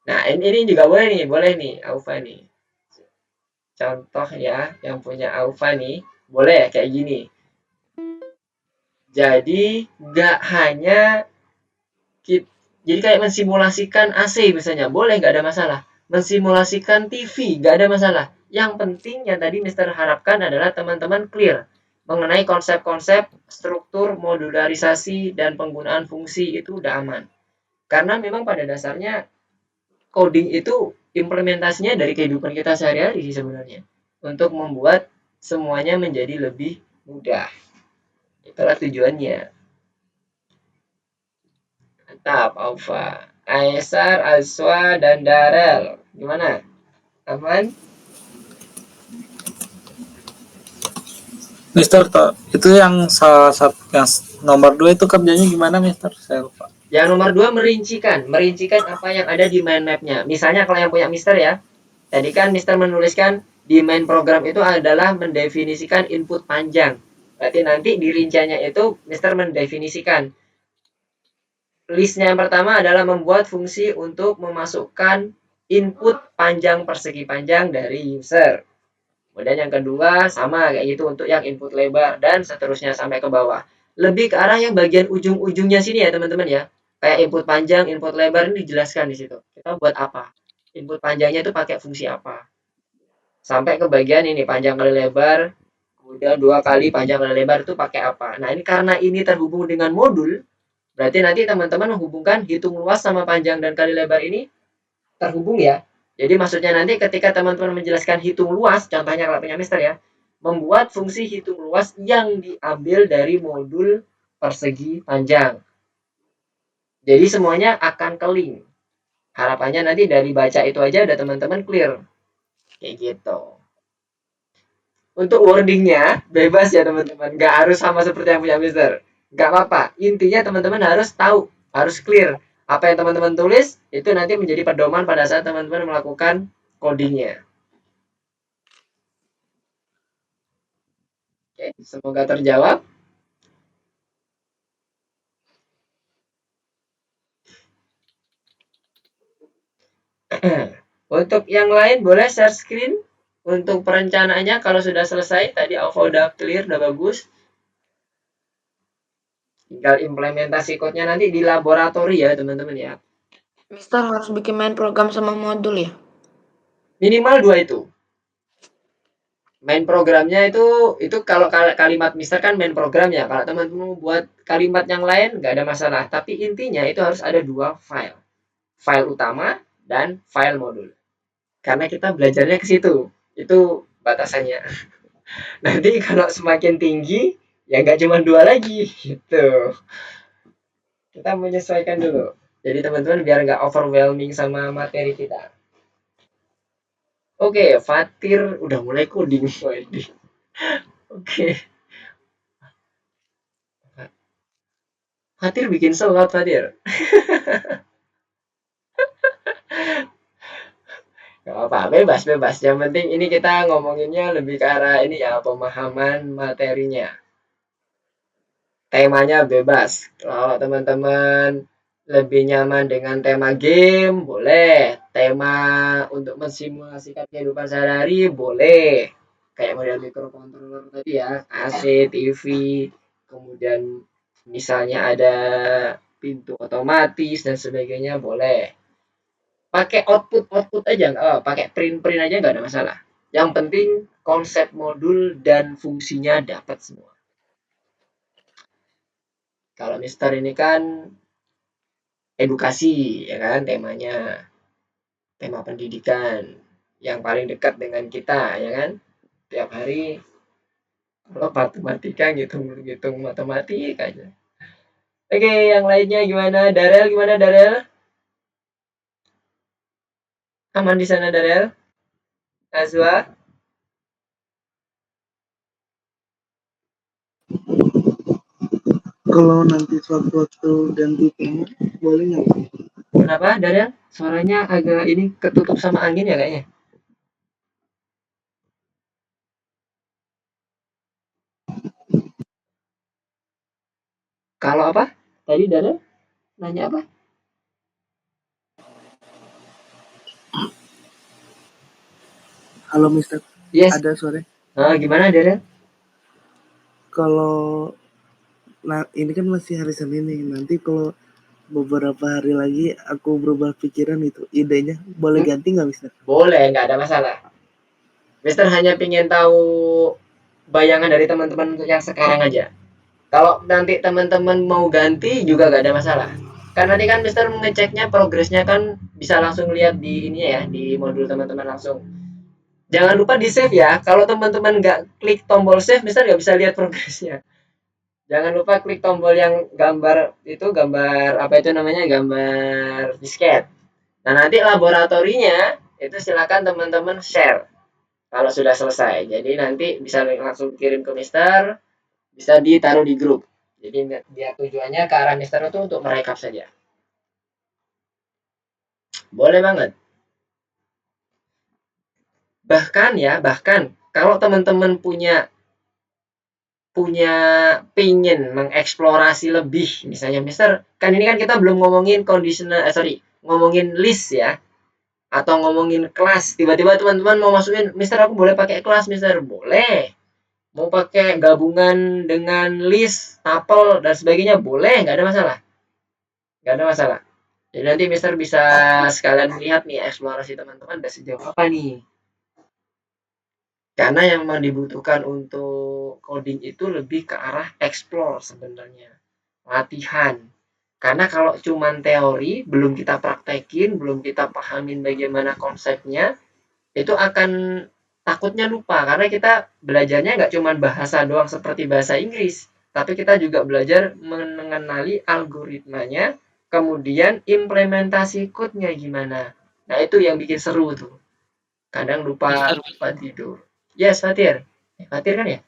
Nah, ini juga boleh nih, Aufa nih. Contoh ya, yang punya Aufa nih, boleh kayak gini. Jadi, nggak hanya jadi kayak mensimulasikan AC misalnya, boleh, nggak ada masalah. Mensimulasikan TV, nggak ada masalah. Yang penting yang tadi Mister harapkan adalah teman-teman clear mengenai konsep-konsep struktur, modularisasi, dan penggunaan fungsi itu udah aman. Karena memang pada dasarnya coding itu implementasinya dari kehidupan kita sehari-hari sih sebenarnya. Untuk membuat semuanya menjadi lebih mudah. Itulah tujuannya. Mantap, Aufa. Aesar, Aswa, dan Darel. Gimana? Aman?
Mister, itu yang salah satu yang nomor 2 itu kerjanya gimana, Mister? Saya lupa.
Yang nomor 2 merincikan apa yang ada di mind map-nya. Misalnya kalau yang punya Mister ya, tadi kan Mister menuliskan di main program itu adalah mendefinisikan input panjang. Berarti nanti di rinciannya itu Mister mendefinisikan. Listnya yang pertama adalah membuat fungsi untuk memasukkan input panjang persegi panjang dari user. Kemudian yang kedua sama kayak gitu untuk yang input lebar dan seterusnya sampai ke bawah. Lebih ke arah yang bagian ujung-ujungnya sini ya teman-teman ya. Kayak input panjang, input lebar ini dijelaskan di situ. Kita buat apa? Input panjangnya itu pakai fungsi apa? Sampai ke bagian ini panjang kali lebar, kemudian 2 kali panjang kali lebar itu pakai apa? Nah, ini karena ini terhubung dengan modul, berarti nanti teman-teman menghubungkan hitung luas sama panjang dan kali lebar ini terhubung ya. Jadi maksudnya nanti ketika teman-teman menjelaskan hitung luas, contohnya kalau punya Mister ya, membuat fungsi hitung luas yang diambil dari modul persegi panjang. Jadi semuanya akan ke link. Harapannya nanti dari baca itu aja udah teman-teman clear. Kayak gitu. Untuk wordingnya bebas ya teman-teman. Nggak harus sama seperti yang punya Mister. Nggak apa-apa. Intinya teman-teman harus tahu, harus clear. Apa yang teman-teman tulis, itu nanti menjadi pedoman pada saat teman-teman melakukan codingnya. Oke, semoga terjawab. Untuk yang lain boleh share screen untuk perencanaannya kalau sudah selesai. Tadi Alfa udah clear, udah bagus. Tinggal implementasi code-nya nanti di laboratori ya teman-teman ya.
Mister harus bikin main program sama modul ya?
Minimal 2 itu. Main programnya itu kalau kalimat Mister kan main program ya. Kalau teman-teman buat kalimat yang lain nggak ada masalah. Tapi intinya itu harus ada 2 file. File utama dan file modul. Karena kita belajarnya ke situ. Itu batasannya. Nanti kalau semakin tinggi ya nggak cuma 2 lagi gitu. Kita menyesuaikan dulu. Jadi teman-teman biar nggak overwhelming sama materi kita. Oke, Fatir udah mulai coding. Oke. Fatir bikin slot Fatir. Gak apa, bebas. Yang penting ini kita ngomonginnya lebih ke arah ini ya, pemahaman materinya. Temanya bebas. Kalau teman-teman lebih nyaman dengan tema game, boleh. Tema untuk mensimulasikan kehidupan sehari-hari, boleh. Kayak model microcontroller tadi ya, AC, TV, kemudian misalnya ada pintu otomatis dan sebagainya, boleh. Pakai output aja, pakai print aja nggak ada masalah. Yang penting konsep modul dan fungsinya dapat semua. Kalau Mister ini kan edukasi ya kan temanya, tema pendidikan yang paling dekat dengan kita ya kan. Tiap hari kalau matematika ngitung matematika aja. Oke, yang lainnya gimana? Darel gimana Darel? Aman di sana Darel? Azwa?
Kalau nanti suatu-waktu ganti tema, boleh nggak?
Kenapa Darel? Suaranya agak ini ketutup sama angin ya kayaknya. Kalau apa? Tadi Darel nanya apa?
Halo Mister,
Yes.
ada sore.
Gimana Darren?
Kalau ini kan masih hari Senin nih. Nanti kalau beberapa hari lagi aku berubah pikiran itu, idenya boleh ganti nggak Mister?
Boleh, nggak ada masalah. Mister hanya ingin tahu bayangan dari teman-teman untuk yang sekarang aja. Kalau nanti teman-teman mau ganti juga nggak ada masalah. Karena nanti kan Mister mengeceknya progresnya kan bisa langsung lihat di ini ya, di modul teman-teman langsung. Jangan lupa di save ya. Kalau teman-teman nggak klik tombol save, Mister nggak bisa lihat progresnya. Jangan lupa klik tombol yang gambar itu, gambar apa itu namanya, gambar disket. Nah nanti laboratorinya itu silakan teman-teman share kalau sudah selesai. Jadi nanti bisa langsung kirim ke Mister, bisa ditaruh di grup. Jadi dia tujuannya ke arah Mister itu untuk merekap saja. Boleh banget. Bahkan kalau teman-teman punya pingin mengeksplorasi lebih, misalnya Mister, kan ini kan kita belum ngomongin ngomongin list ya, atau ngomongin kelas. Tiba-tiba teman-teman mau masukin, Mister aku boleh pakai kelas, Mister? Boleh. Mau pakai gabungan dengan list, tapel, dan sebagainya, boleh, nggak ada masalah. Nggak ada masalah. Jadi nanti Mister bisa sekalian lihat nih eksplorasi teman-teman udah sejauh apa nih. Karena yang memang dibutuhkan untuk coding itu lebih ke arah explore sebenarnya. Latihan. Karena kalau cuman teori, belum kita praktekin, belum kita pahamin bagaimana konsepnya, itu akan takutnya lupa. Karena kita belajarnya nggak cuman bahasa doang seperti bahasa Inggris, tapi kita juga belajar mengenali algoritmanya, kemudian implementasi code-nya gimana. Nah, itu yang bikin seru tuh. Kadang lupa tidur. Yes, Fatir. Fatir kan ya?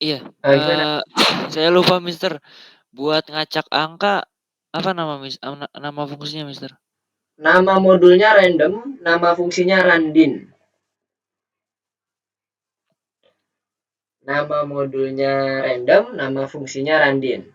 Iya.
Gimana?
Saya lupa Mister. Buat ngacak angka apa nama fungsinya Mister?
Nama modulnya random, nama fungsinya randin. Nama modulnya random, nama fungsinya randin.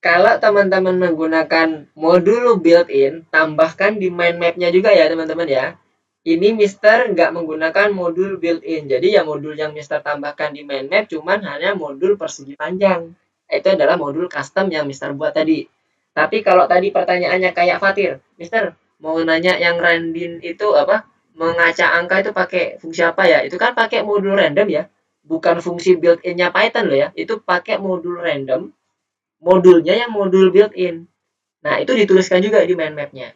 Kalau teman-teman menggunakan modul built-in, tambahkan di mind map-nya juga ya teman-teman ya. Ini Mister nggak menggunakan modul built-in. Jadi ya modul yang Mister tambahkan di mind map cuman hanya modul persegi panjang. Itu adalah modul custom yang Mister buat tadi. Tapi kalau tadi pertanyaannya kayak Fatir, Mister mau nanya yang random itu apa? Mengaca angka itu pakai fungsi apa ya? Itu kan pakai modul random ya. Bukan fungsi built-in-nya Python loh ya. Itu pakai modul random. Modulnya yang modul built-in. Nah, itu dituliskan juga di mind map-nya.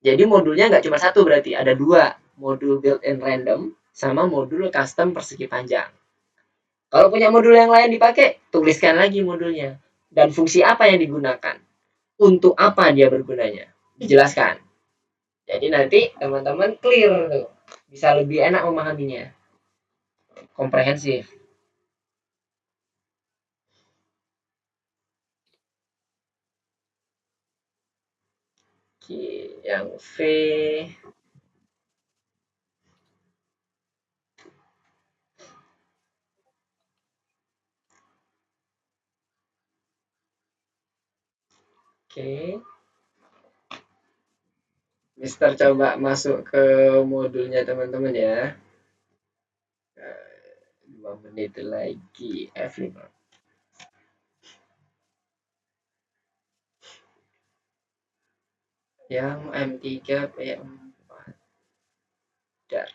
Jadi modulnya nggak cuma satu berarti, ada dua. Modul built-in random sama modul custom persegi panjang. Kalau punya modul yang lain dipakai, tuliskan lagi modulnya. Dan fungsi apa yang digunakan. Untuk apa dia bergunanya. Dijelaskan. Jadi nanti teman-teman clear tuh. Bisa lebih enak memahaminya. Komprehensif. Oke, yang V. Oke. Mister coba masuk ke modulnya teman-teman ya. 2 menit lagi F5. Yang M3 P4. Dar.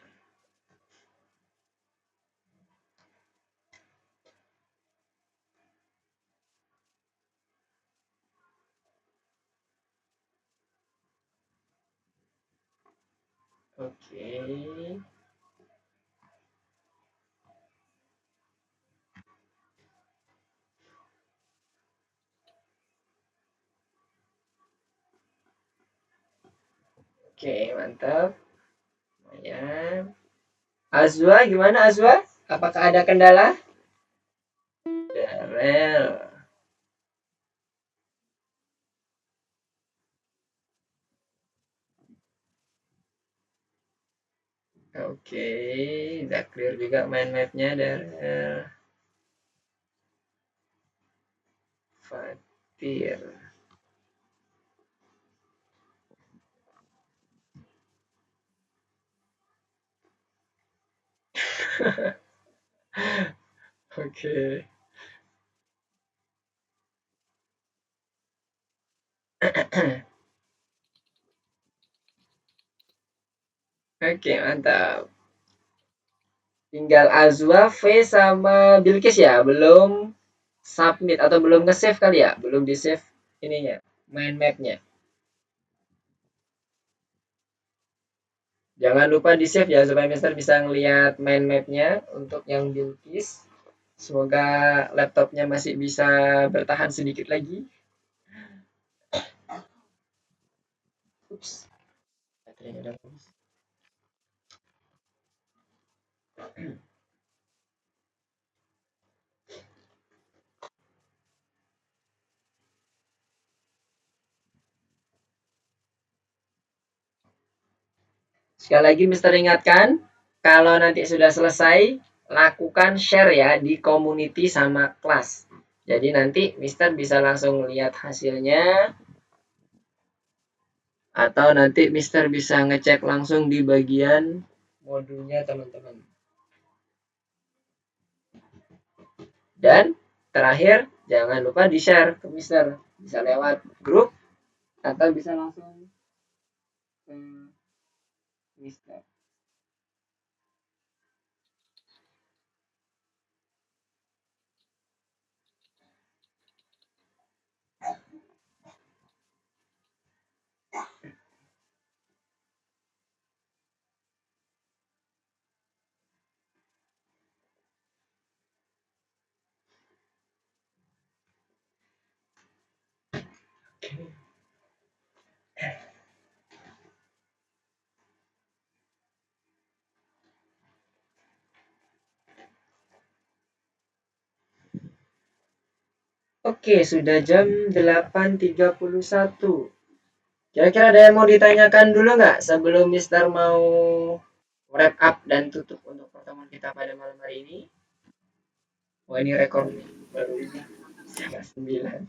Oke. Oke, mantap. Lumayan. Azwa, gimana Azwa? Apakah ada kendala? Darel. Oke, udah clear juga mind mapnya dari Fatir. Oke. Oke, mantap. Tinggal Azwa, V sama Bilkis ya, belum submit atau belum nge-save kali ya, belum di-save ininya, mind mapnya. Jangan lupa di-save ya supaya Mister bisa ngelihat mind mapnya untuk yang Bilkis. Semoga laptopnya masih bisa bertahan sedikit lagi. Ups, baterainya udah habis. Sekali lagi Mister ingatkan, kalau nanti sudah selesai, lakukan share ya di community sama kelas. Jadi nanti Mister bisa langsung lihat hasilnya, atau nanti Mister bisa ngecek langsung di bagian modulnya teman-teman. Dan terakhir, jangan lupa di-share ke Mister. Bisa lewat grup atau bisa langsung ke Mister. Oke, sudah jam 8.31. Kira-kira ada yang mau ditanyakan dulu nggak sebelum Mister mau wrap up dan tutup untuk pertemuan kita pada malam hari ini? Wah, ini rekor nih, baru setengah 9.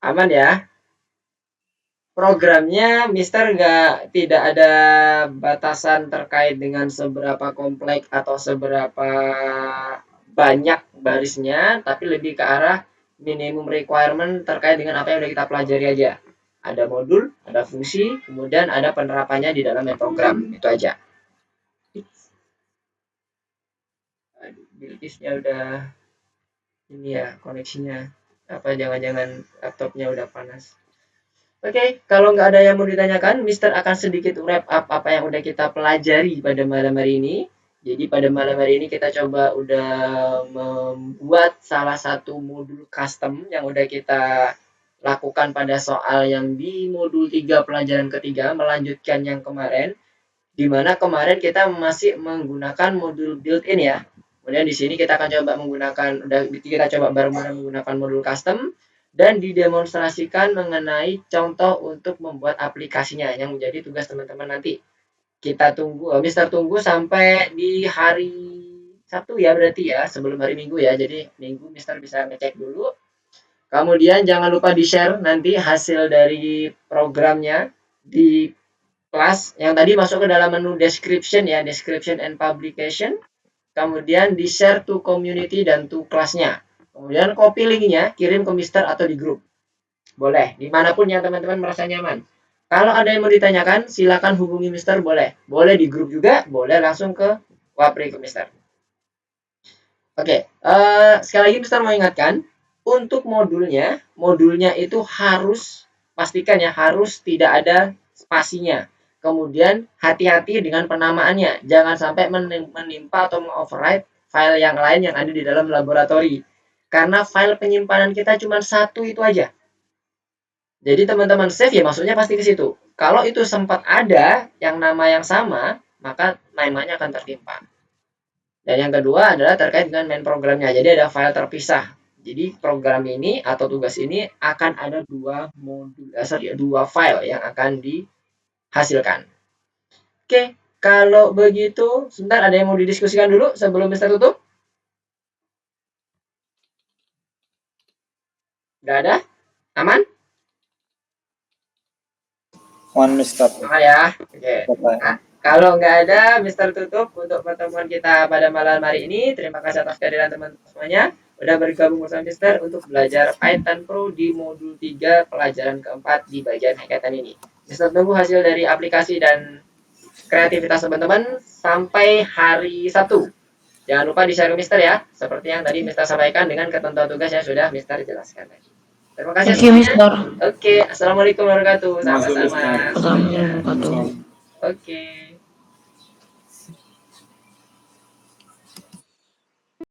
Aman ya? Programnya Mister tidak ada batasan terkait dengan seberapa kompleks atau seberapa banyak barisnya, tapi lebih ke arah minimum requirement terkait dengan apa yang udah kita pelajari aja. Ada modul, ada fungsi, kemudian ada penerapannya di dalam program. Itu aja. Bilkisnya udah ini ya koneksinya. Apa jangan-jangan laptopnya udah panas. Oke, kalau nggak ada yang mau ditanyakan, Mister akan sedikit wrap up apa yang udah kita pelajari pada malam hari ini. Jadi pada malam hari ini kita coba udah membuat salah satu modul custom yang udah kita lakukan pada soal yang di modul 3 pelajaran ketiga, melanjutkan yang kemarin, di mana kemarin kita masih menggunakan modul built-in ya. Kemudian di sini kita akan coba menggunakan, kita coba bareng-bareng menggunakan modul custom, dan didemonstrasikan mengenai contoh untuk membuat aplikasinya yang menjadi tugas teman-teman nanti. Kita tunggu, Mister tunggu sampai di hari Sabtu ya berarti ya, sebelum hari Minggu ya. Jadi Minggu Mister bisa ngecek dulu. Kemudian jangan lupa di-share nanti hasil dari programnya di kelas yang tadi masuk ke dalam menu description ya, description and publication. Kemudian di-share to community dan to kelasnya. Kemudian copy linknya, kirim ke Mister atau di grup. Boleh, dimanapun yang teman-teman merasa nyaman. Kalau ada yang mau ditanyakan, silakan hubungi Mister, boleh. Boleh di grup juga, boleh langsung ke Wapri ke Mister. Oke, sekali lagi Mister mau ingatkan, untuk modulnya itu harus, pastikan ya, harus tidak ada spasinya. Kemudian hati-hati dengan penamaannya, jangan sampai menimpa atau mengoverride file yang lain yang ada di dalam laboratori. Karena file penyimpanan kita cuma satu itu aja. Jadi teman-teman save ya maksudnya pasti ke situ. Kalau itu sempat ada yang nama yang sama, maka namanya akan tertimpa. Dan yang kedua adalah terkait dengan main programnya. Jadi ada file terpisah. Jadi program ini atau tugas ini akan ada dua modul, dua file yang akan dihasilkan. Oke, kalau begitu, sebentar ada yang mau didiskusikan dulu sebelum Mister tutup? Nggak ada? Aman?
Mister.
Aman ya? Oke. Nah, kalau nggak ada, Mister tutup untuk pertemuan kita pada malam hari ini. Terima kasih atas kehadiran teman-teman semuanya. Udah bergabung bersama Mister untuk belajar Python Pro di modul 3 pelajaran keempat di bagian hackathon ini. Mister tunggu hasil dari aplikasi dan kreativitas teman-teman sampai hari Sabtu. Jangan lupa di-share ke Mister ya, seperti yang tadi Mister sampaikan dengan ketentuan tugas yang sudah Mister jelaskan tadi. Terima kasih
Thank you,
semuanya.
Mister.
Oke, assalamualaikum warahmatullahi wabarakatuh.
Terima kasih,
Sama-sama.
Mister.
Assalamualaikum warahmatullahi wabarakatuh.
Oke.